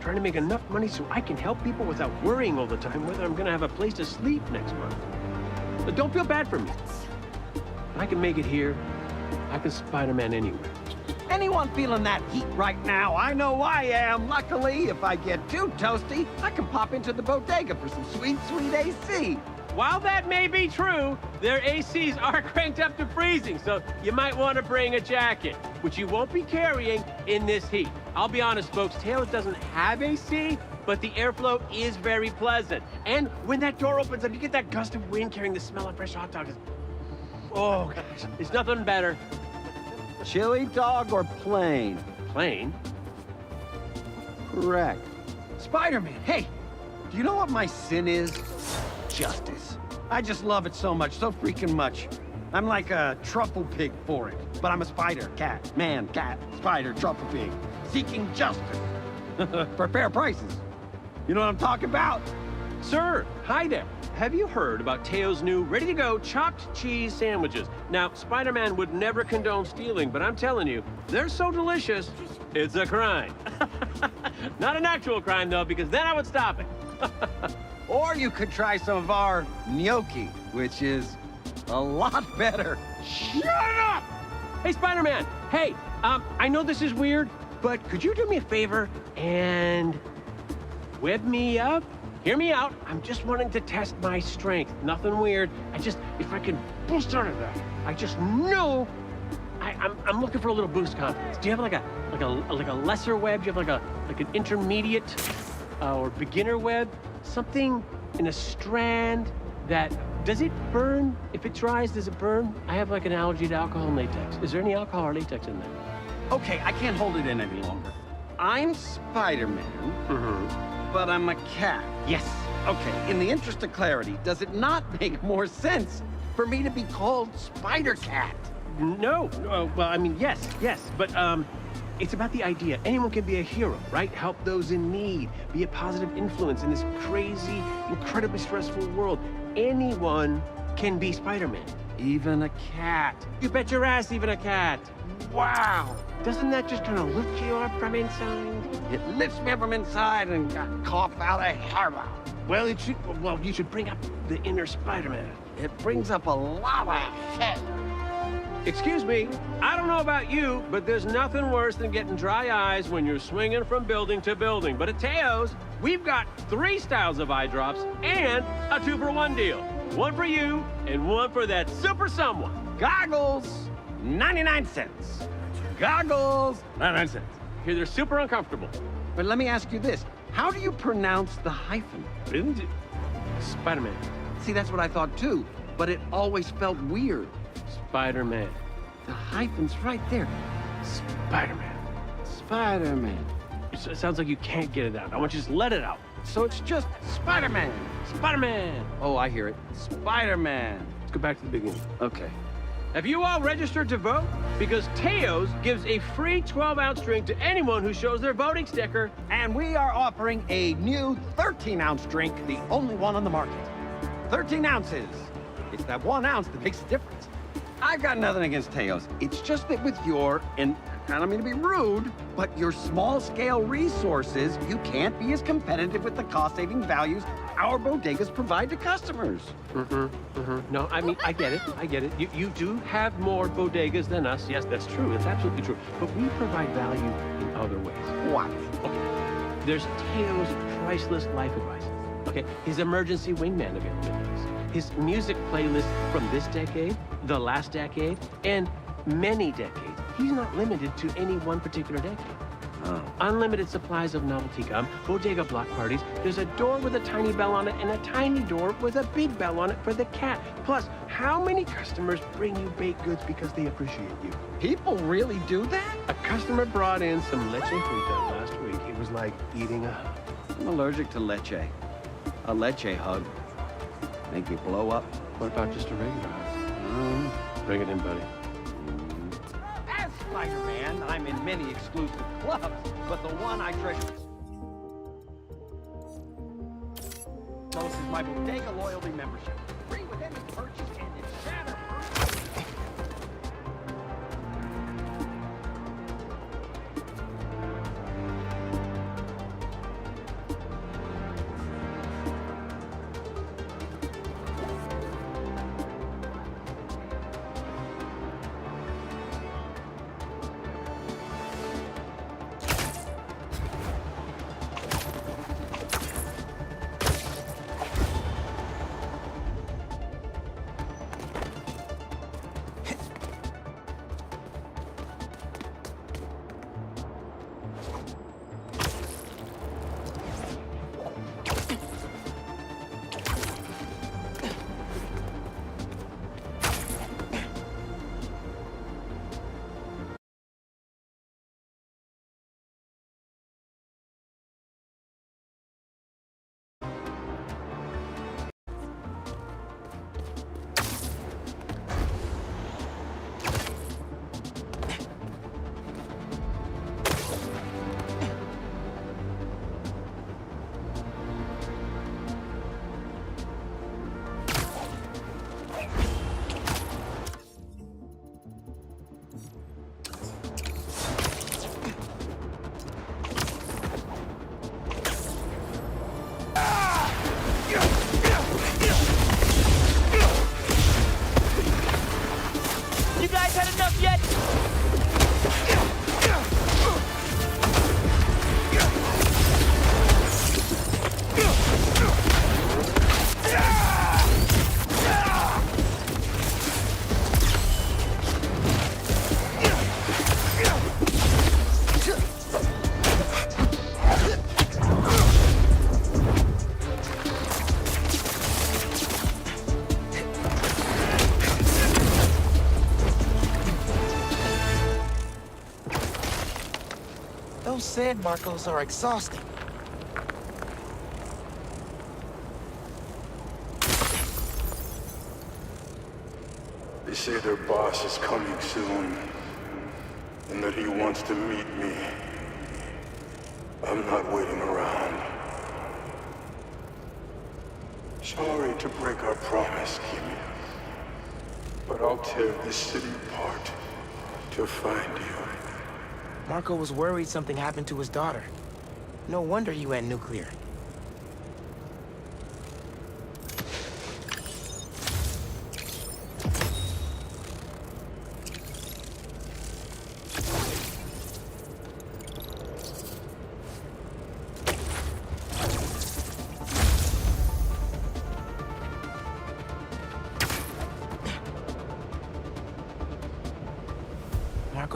Trying to make enough money so I can help people without worrying all the time whether I'm gonna have a place to sleep next month. But don't feel bad for me. I can make it here. I can Spider-Man anywhere. Anyone feeling that heat right now? I know I am. Luckily, if I get too toasty, I can pop into the bodega for some sweet, sweet AC. While that may be true, their ACs are cranked up to freezing, so you might want to bring a jacket, which you won't be carrying in this heat. I'll be honest, folks, Taylor doesn't have AC, but the airflow is very pleasant. And when that door opens up, you get that gust of wind carrying the smell of fresh hot dogs. Oh, gosh, there's nothing better. Chili dog or plain? Plain? Correct. Spider-Man, hey, do you know what my sin is? Justice. I just love it so much, so freaking much. I'm like a truffle pig for it, but I'm a spider, cat, man, cat, spider, truffle pig, seeking justice for fair prices. You know what I'm talking about? Sir, hi there. Have you heard about Teo's new ready-to-go chopped cheese sandwiches? Now, Spider-Man would never condone stealing, but I'm telling you, they're so delicious, it's a crime. Not an actual crime, though, because then I would stop it. Or you could try some of our gnocchi, which is a lot better. Shut up! Hey, Spider-Man, hey, I know this is weird, but could you do me a favor and web me up? Hear me out. I'm just wanting to test my strength. Nothing weird. If I can boost out of that, I just know. I'm looking for a little boost confidence. Do you have like a lesser web? Do you have like an intermediate or beginner web? Something in a strand that does it burn? If it dries, does it burn? I have like an allergy to alcohol and latex. Is there any alcohol or latex in there? Okay, I can't hold it in any longer. I'm Spider-Man. But I'm a cat. Yes. Okay, in the interest of clarity, does it not make more sense for me to be called Spider-Cat? No. Well, I mean, yes, but it's about the idea. Anyone can be a hero, right? Help those in need. Be a positive influence in this crazy, incredibly stressful world. Anyone can be Spider-Man. Even a cat. You bet your ass, even a cat. Wow. Doesn't that just kind of lift you up from inside? It lifts me up from inside and cough out a harbor. Well, you should bring up the inner Spider-Man. It brings up a lot of head. Excuse me, I don't know about you, but there's nothing worse than getting dry eyes when you're swinging from building to building. But at Teo's, we've got 3 styles of eye drops and a 2-for-1 deal. One for you and one for that super someone. Goggles, 99 cents. Goggles! No nonsense. Here, they're super uncomfortable. But let me ask you this. How do you pronounce the hyphen? Spider-Man. See, that's what I thought too, but it always felt weird. Spider-Man. The hyphen's right there. Spider-Man. Spider-Man. It sounds like you can't get it out. I want you to just let it out. So it's just Spider-Man. Spider-Man. Oh, I hear it. Spider-Man. Let's go back to the beginning. Okay. Have you all registered to vote? Because Teos gives a free 12-ounce drink to anyone who shows their voting sticker. And we are offering a new 13-ounce drink, the only one on the market. 13 ounces. It's that 1 ounce that makes a difference. I've got nothing against Teos. It's just that with your, and I don't mean to be rude, but your small-scale resources, you can't be as competitive with the cost-saving values our bodegas provide to customers. No, I mean, I get it. You do have more bodegas than us. Yes, that's true. That's absolutely true. But we provide value in other ways. What? Okay. There's Teo's priceless life advice. Okay, his emergency wingman availabilities, his music playlist from this decade, the last decade, and many decades. He's not limited to any one particular decade. Oh. Unlimited supplies of novelty gum, bodega block parties. There's a door with a tiny bell on it and a tiny door with a big bell on it for the cat. Plus, how many customers bring you baked goods because they appreciate you? People really do that? A customer brought in some leche frita last week. It was like eating a hug. I'm allergic to leche. A leche hug. Make me blow up. What about just a regular hug? Bring it in, buddy. As Spider-Man, I'm in many exclusive clubs, but the one I treasure most is my Bodega Loyalty membership. Free with any purchase and it's shatterproof. Those sand Marcos are exhausting. They say their boss is coming soon, and that he wants to meet me. I'm not waiting around. Sorry to break our promise, Kimmy, but I'll tear this city apart to find you. Marco was worried something happened to his daughter. No wonder he went nuclear.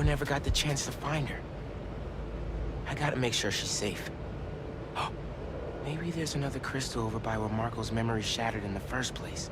never got the chance to find her. I gotta make sure she's safe. Oh, maybe there's another crystal over by where Marco's memory shattered in the first place.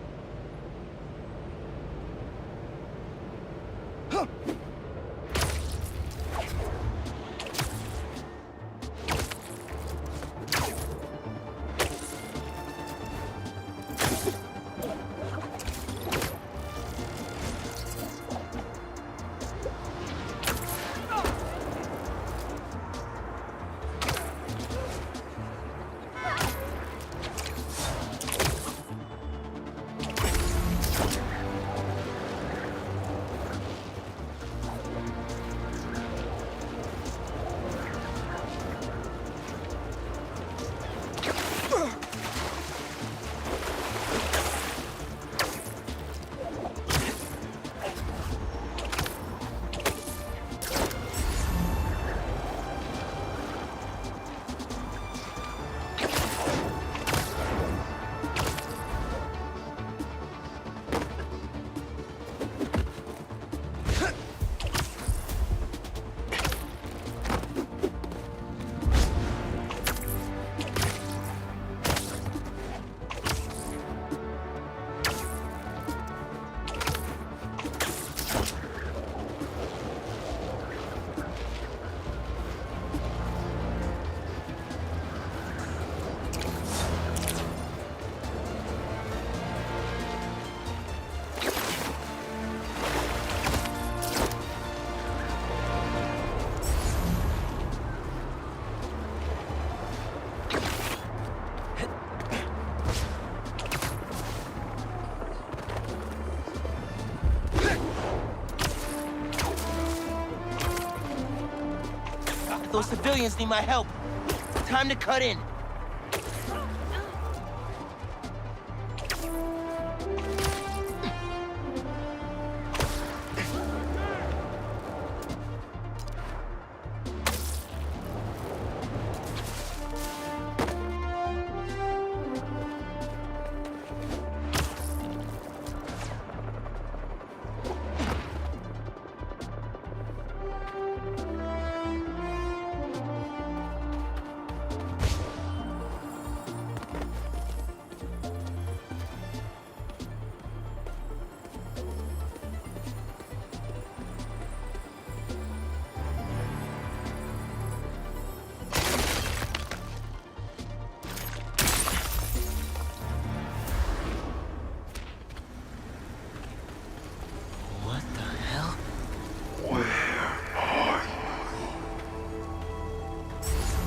Those civilians need my help. Time to cut in.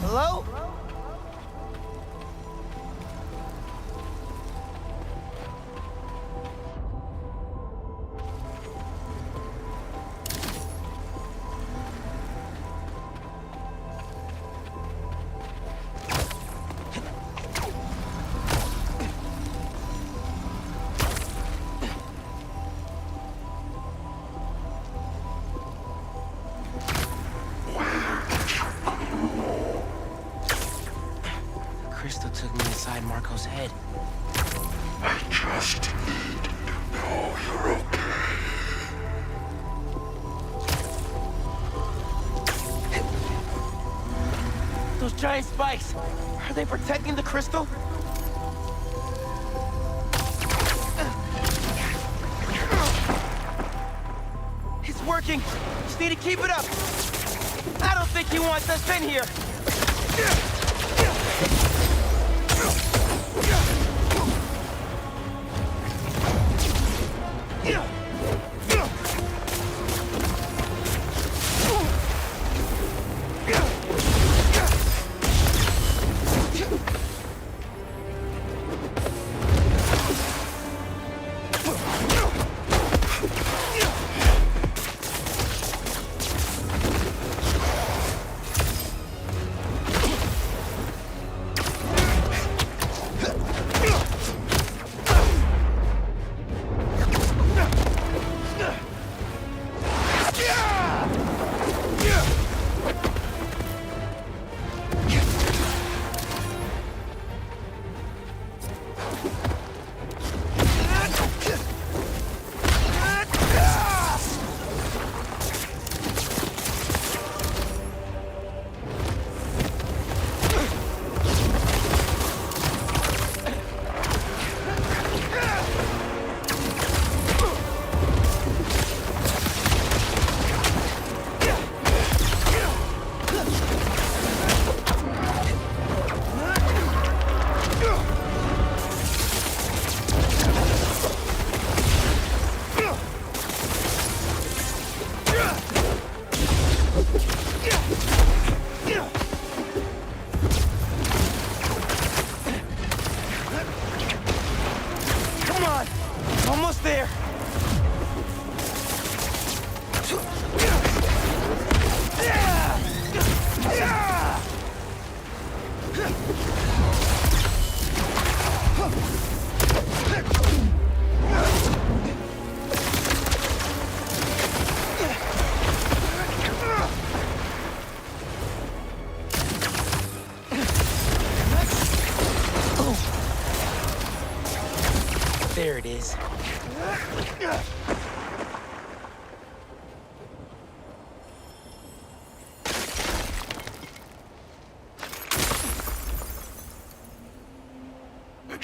Hello? Crystal took me inside Marco's head. I just need to know you're okay. Those giant spikes, are they protecting the crystal? It's working. Just need to keep it up. I don't think he wants us in here.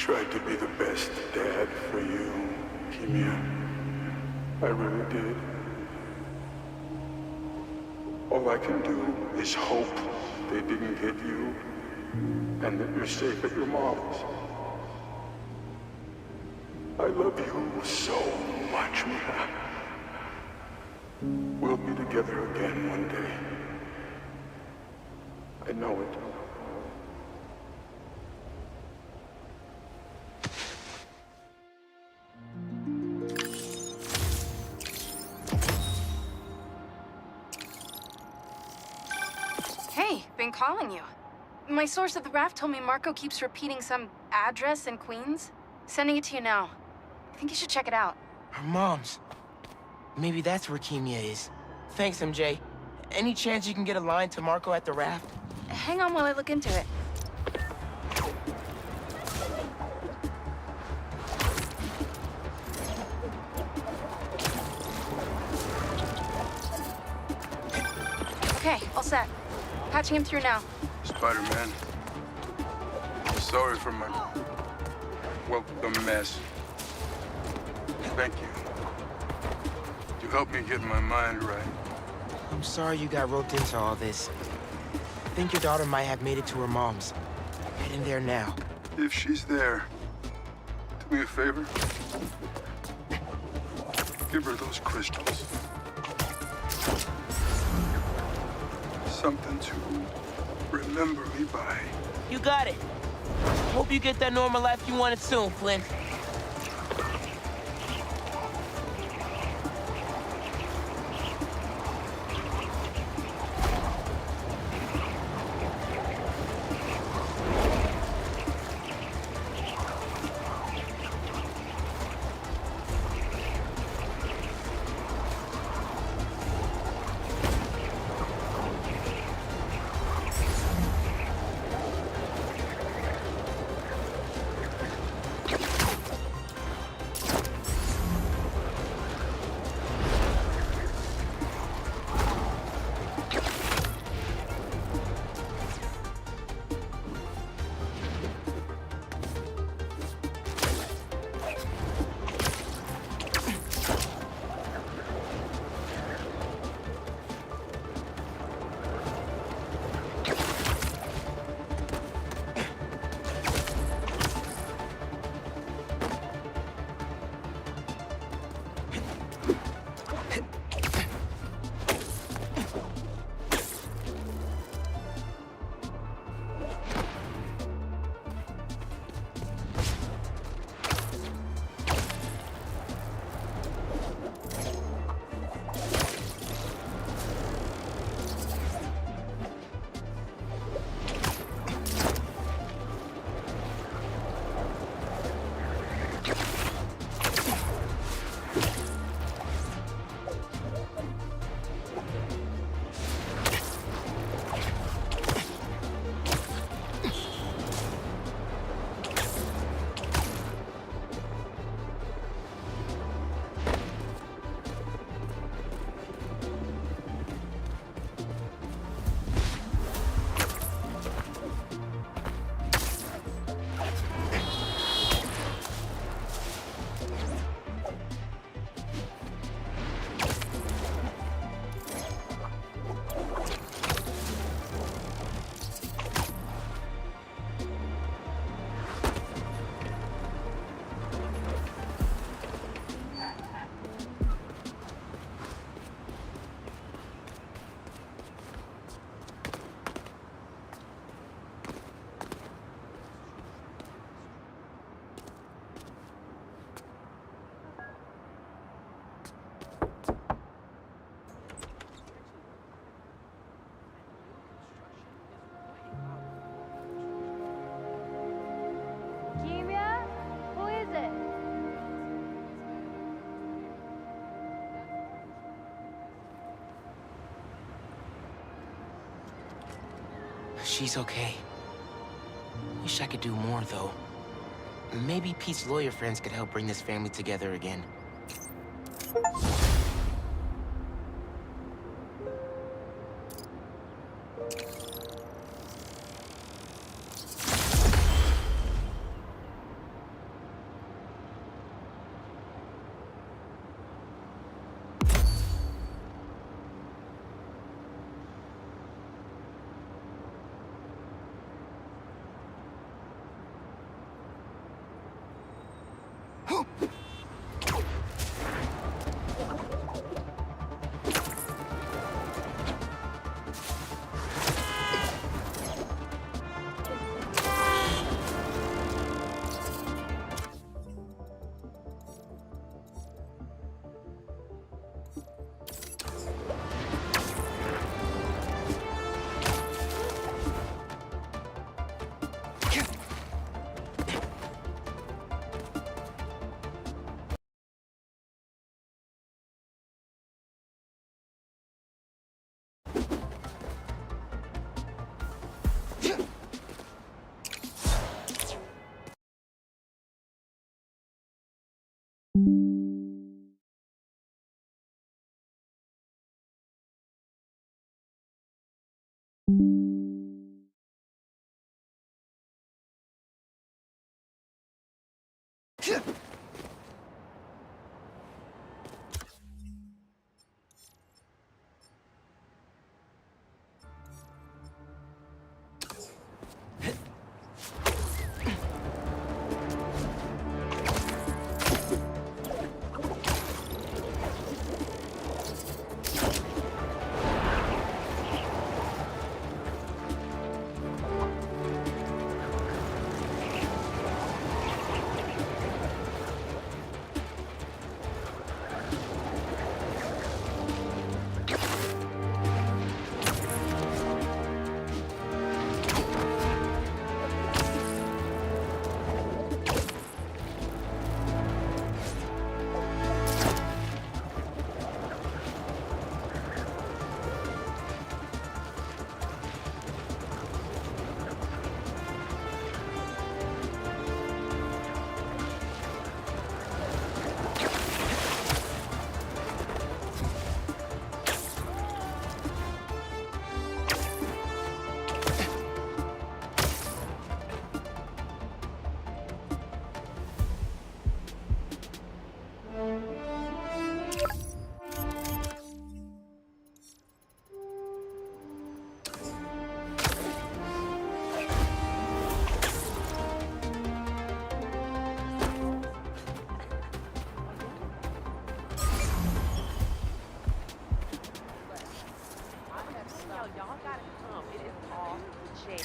tried to be the best dad for you, Kimia. I really did. All I can do is hope they didn't hit you and that you're safe at your mom's. I love you so much, Mia. We'll be together again one day. I know it. Hey, been calling you. My source at the raft told me Marco keeps repeating some address in Queens. Sending it to you now. I think you should check it out. Her mom's. Maybe that's where Kimia is. Thanks, MJ. Any chance you can get a line to Marco at the raft? Hang on while I look into it. Okay, all set. Patching him through now. Spider-Man. Sorry for my... well, the mess. Thank you. You helped me get my mind right. I'm sorry you got roped into all this. I think your daughter might have made it to her mom's. Head in there now. If she's there, do me a favor. Give her those crystals. Something to remember me by. You got it. Hope you get that normal life you wanted soon, Flynn. She's okay. Wish I could do more, though. Maybe Pete's lawyer friends could help bring this family together again.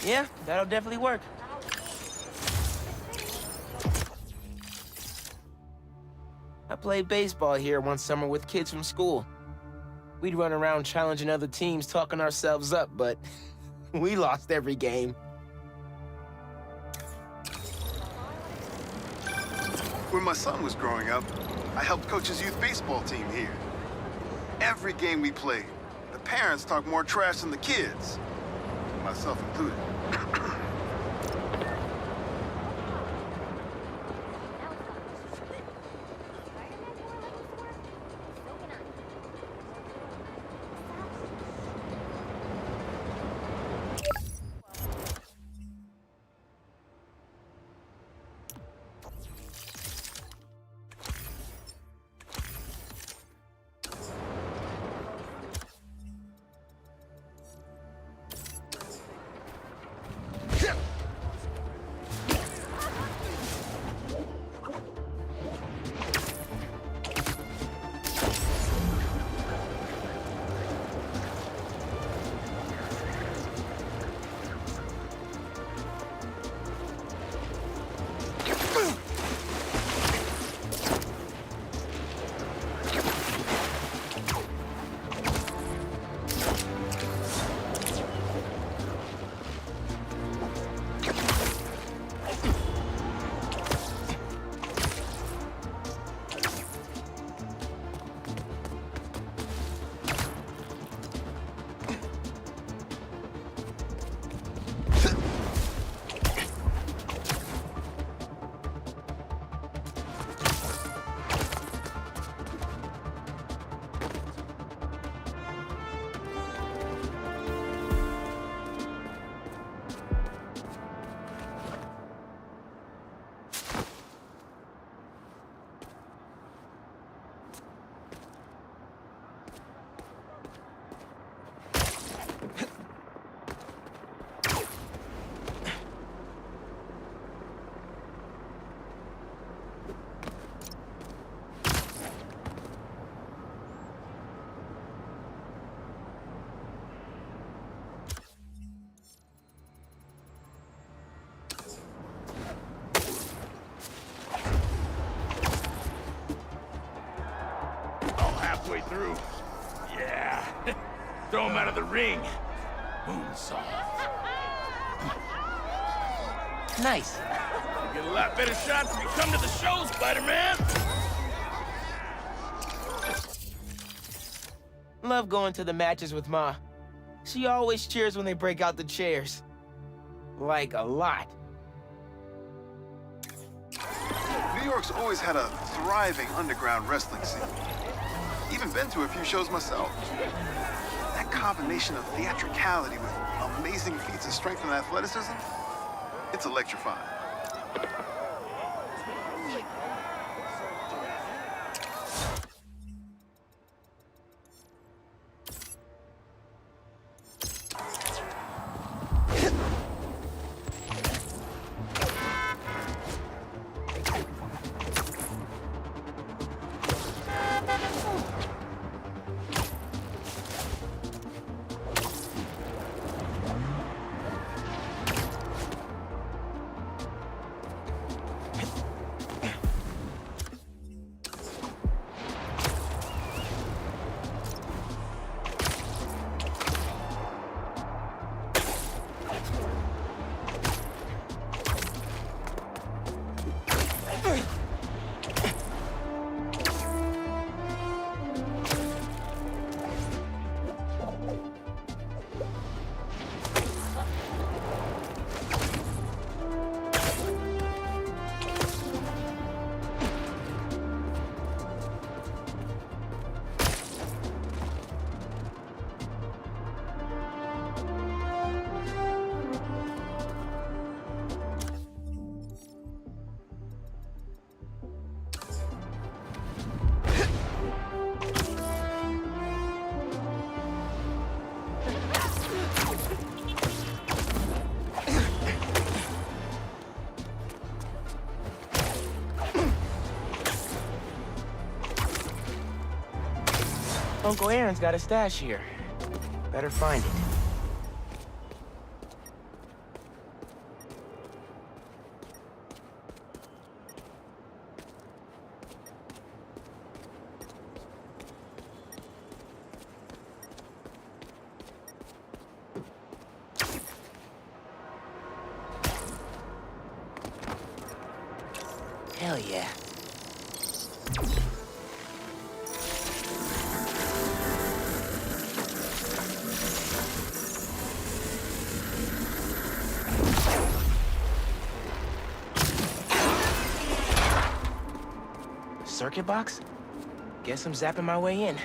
Yeah, that'll definitely work. I played baseball here one summer with kids from school. We'd run around challenging other teams, talking ourselves up, but we lost every game. When my son was growing up, I helped coach his youth baseball team here. Every game we played, the parents talked more trash than the kids, myself included. Halfway through. Yeah. Throw him out of the ring. Moonsault. Nice. You get a lot better shots if you come to the show, Spider-Man. Love going to the matches with Ma. She always cheers when they break out the chairs. Like, a lot. New York's always had a thriving underground wrestling scene. Even been to a few shows myself. That combination of theatricality with amazing feats of strength and athleticism, it's electrifying. Uncle Aaron's got a stash here. Better find it. Hell yeah. Circuit box? Guess I'm zapping my way in.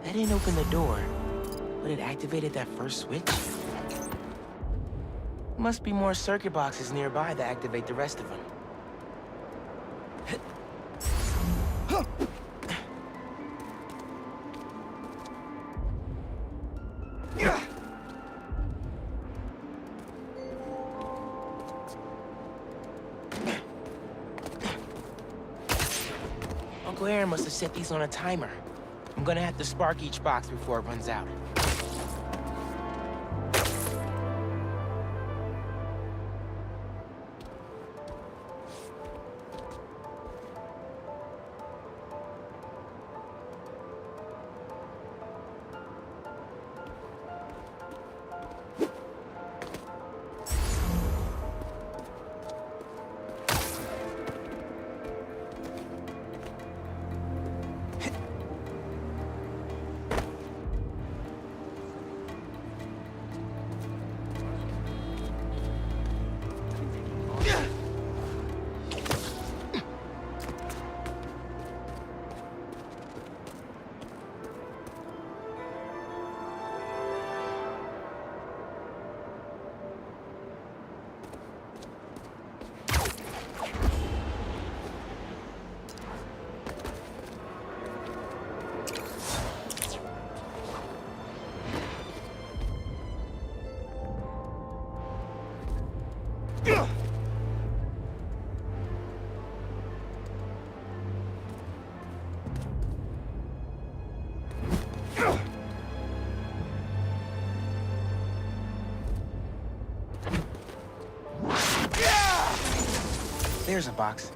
That didn't open the door, but it activated that first switch. Must be more circuit boxes nearby that activate the rest of them. Uncle Aaron must have set these on a timer. I'm gonna have to spark each box before it runs out. There's a box.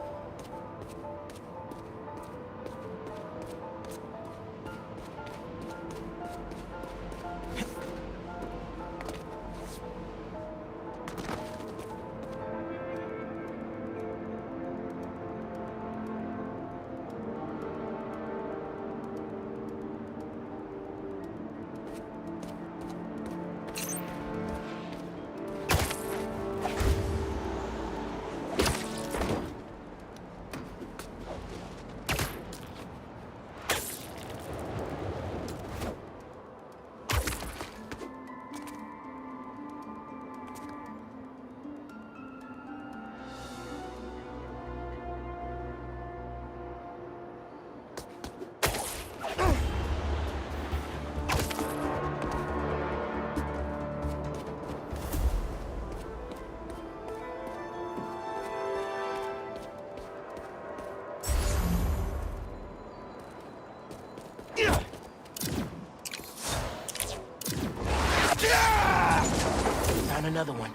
Found another one.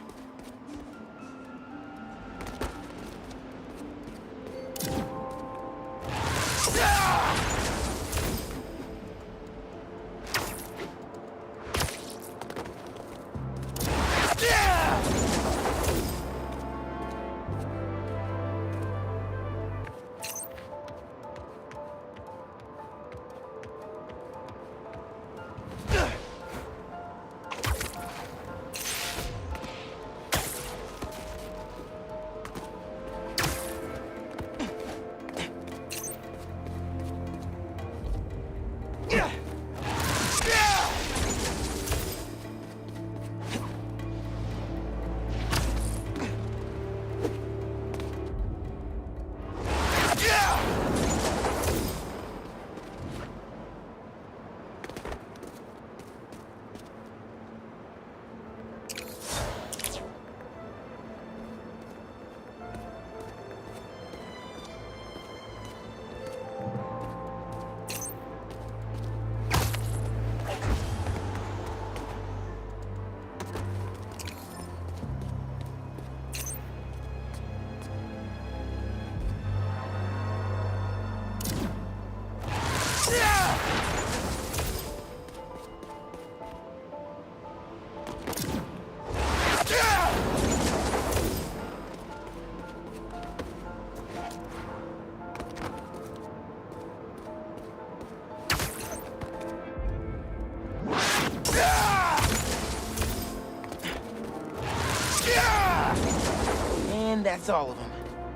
And that's all of them.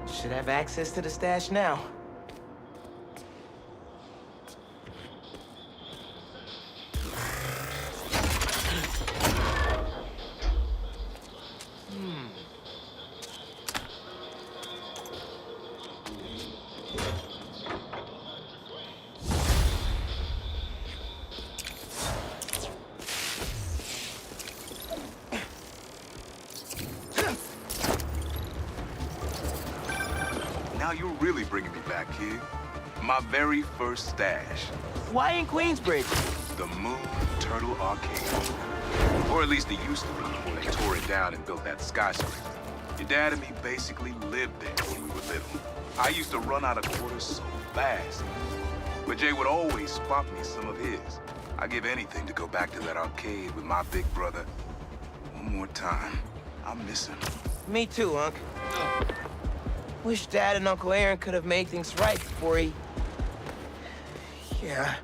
Should have access to the stash now. Now you're really bringing me back, kid. My very first stash. Why in Queensbridge? The Moon Turtle Arcade. Or at least it used to be before they tore it down and built that skyscraper. Your dad and me basically lived there when we were little. I used to run out of quarters so fast. But Jay would always spot me some of his. I'd give anything to go back to that arcade with my big brother. One more time. I miss him. Me too, Unc. Wish Dad and Uncle Aaron could have made things right before he... Yeah.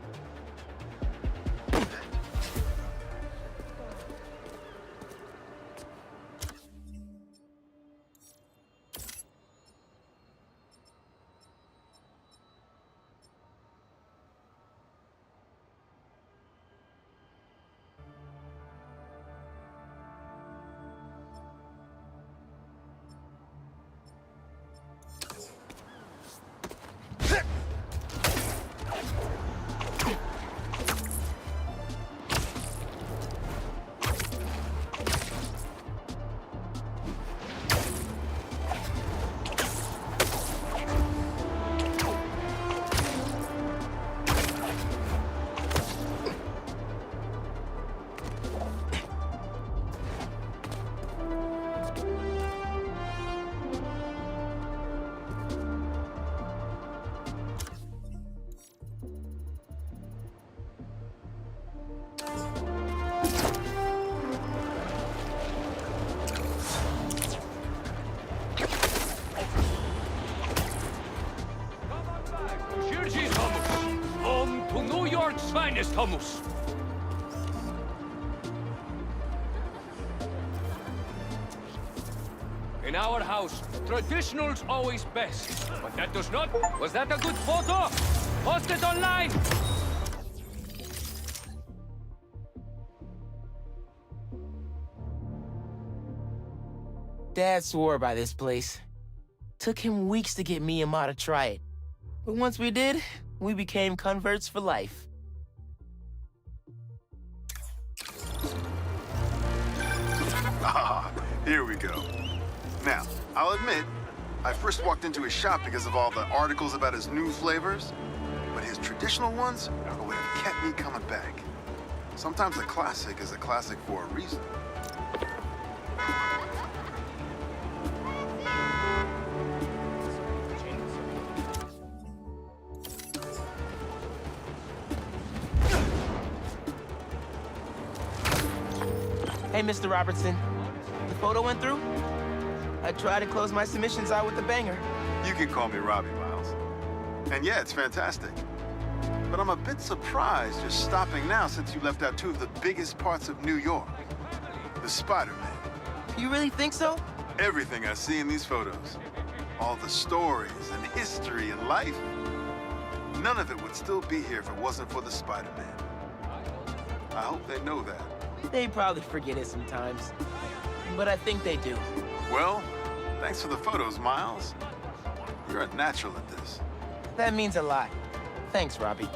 finest hummus. In our house, traditional's always best. But that does not... Was that a good photo? Post it online! Dad swore by this place. Took him weeks to get me and Ma to try it. But once we did, we became converts for life. Ah, here we go. Now, I'll admit, I first walked into his shop because of all the articles about his new flavors, but his traditional ones are what have kept me coming back. Sometimes a classic is a classic for a reason. Hey, Mr. Robertson. The photo went through? I tried to close my submissions out with a banger. You can call me Robbie, Miles. And yeah, it's fantastic. But I'm a bit surprised you're stopping now since you left out two of the biggest parts of New York. The Spider-Man. You really think so? Everything I see in these photos. All the stories and history and life. None of it would still be here if it wasn't for the Spider-Man. I hope they know that. They probably forget it sometimes. But I think they do. Well, thanks for the photos, Miles. You're a natural at this. That means a lot. Thanks, Robbie.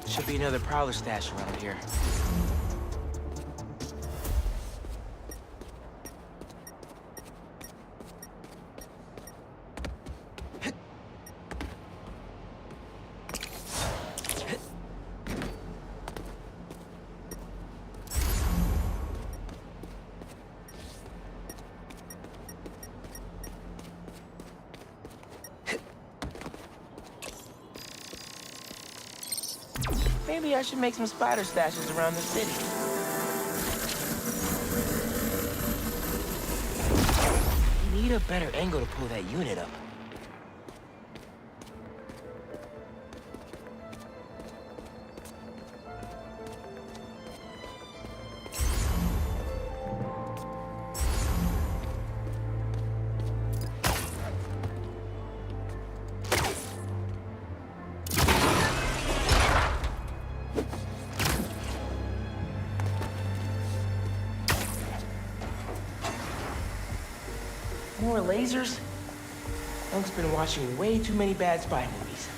Should be another prowler stash around here. Maybe I should make some spider stashes around the city. You need a better angle to pull that unit up. More lasers? Unc's been watching way too many bad spy movies.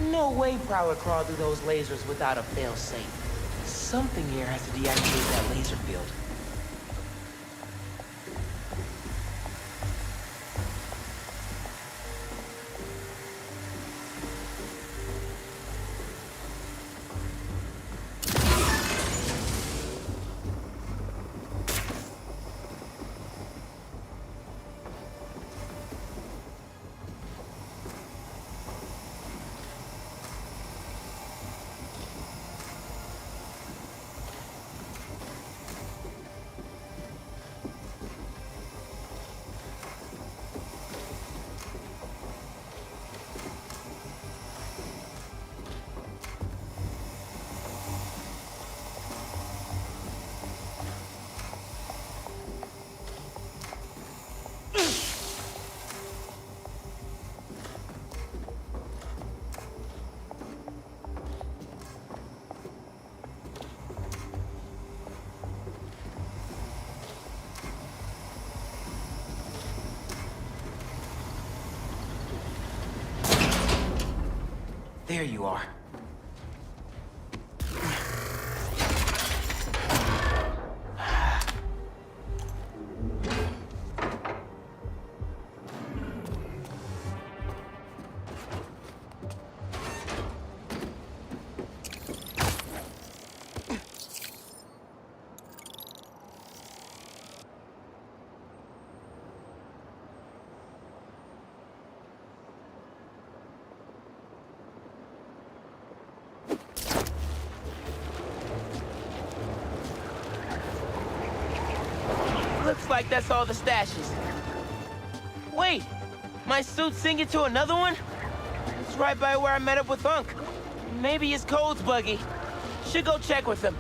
No way Prowler crawled through those lasers without a fail-safe. Something here has to deactivate that laser field. There you are. Looks like that's all the stashes. Wait, my suit's singing to another one? It's right by where I met up with Unc. Maybe his code's buggy. Should go check with him.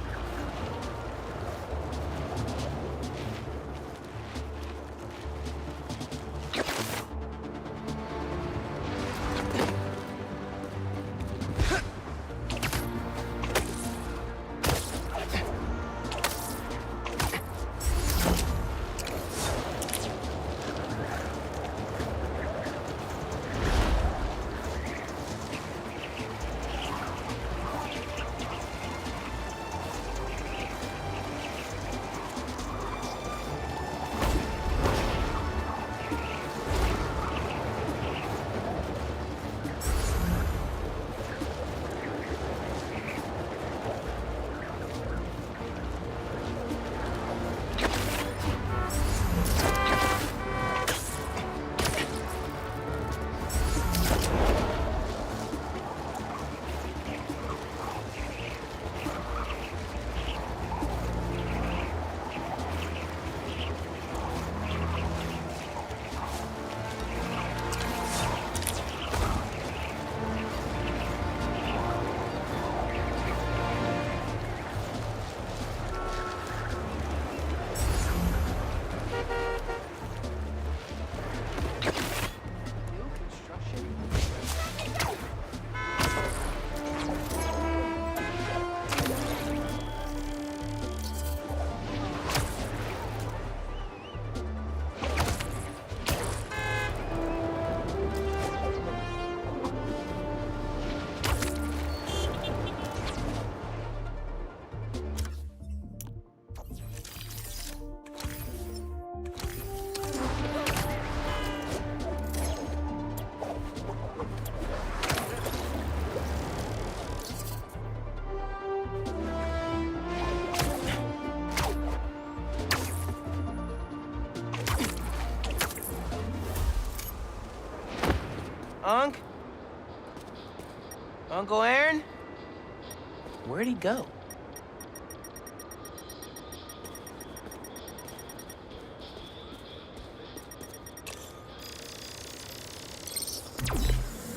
Unc? Uncle Aaron? Where'd he go?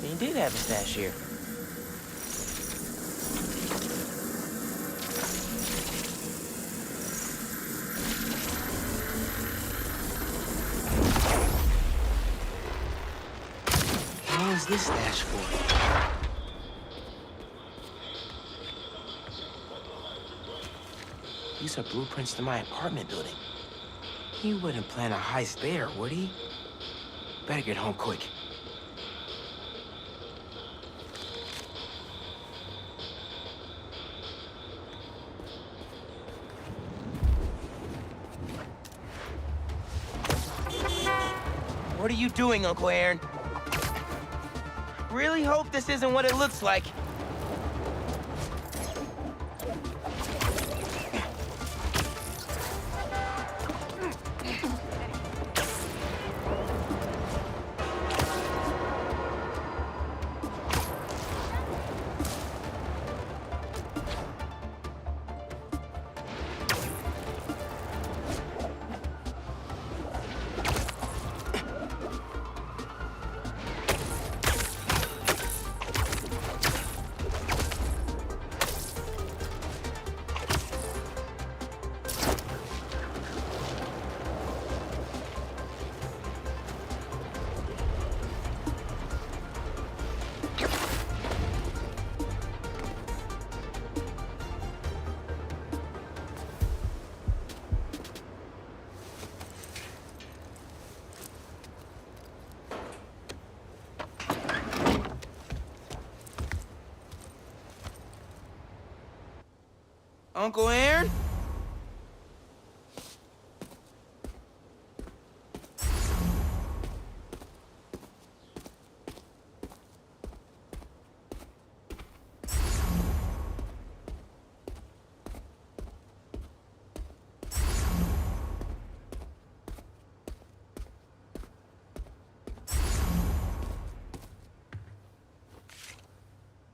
He did have a stash here. What was this stash for? These are blueprints to my apartment building. He wouldn't plan a heist there, would he? Better get home quick. What are you doing, Uncle Aaron? Really hope this isn't what it looks like. Uncle Aaron?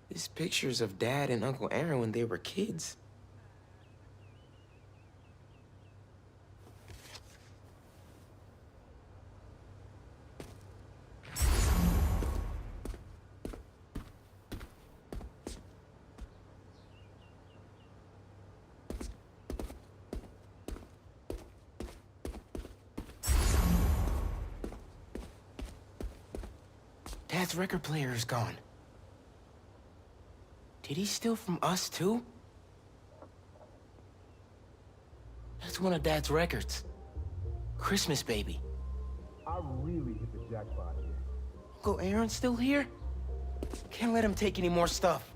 These pictures of Dad and Uncle Aaron when they were kids. Dad's record player is gone. Did he steal from us, too? That's one of Dad's records. Christmas Baby. I really hit the jackpot here. Uncle Aaron's still here? Can't let him take any more stuff.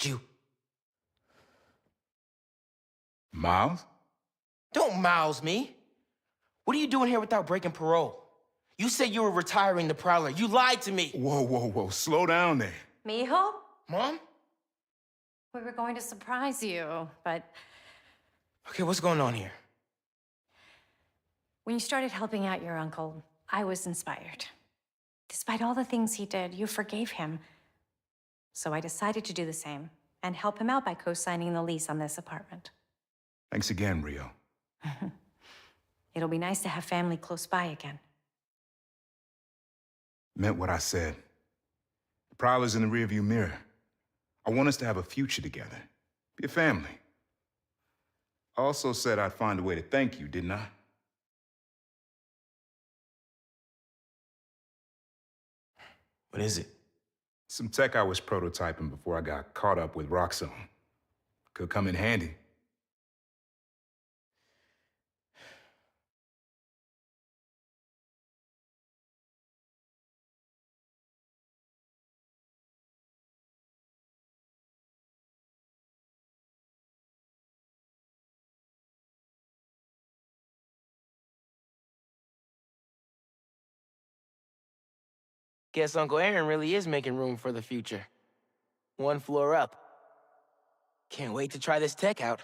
You. Miles? Don't mouse me. What are you doing here without breaking parole? You said you were retiring the Prowler. You lied to me. Whoa. Slow down there. Mijo? Mom? We were going to surprise you, but Okay, what's going on here? when you started helping out your uncle, I was inspired. Despite all the things he did, you forgave him. So I decided to do the same and help him out by co-signing the lease on this apartment. Thanks again, Rio. It'll be nice to have family close by again. Meant what I said. The Prowler's in the rearview mirror. I want us to have a future together. Be a family. I also said I'd find a way to thank you, didn't I? What is it? Some tech I was prototyping before I got caught up with Roxxon. Could come in handy. Guess Uncle Aaron really is making room for the future. One floor up. Can't wait to try this tech out.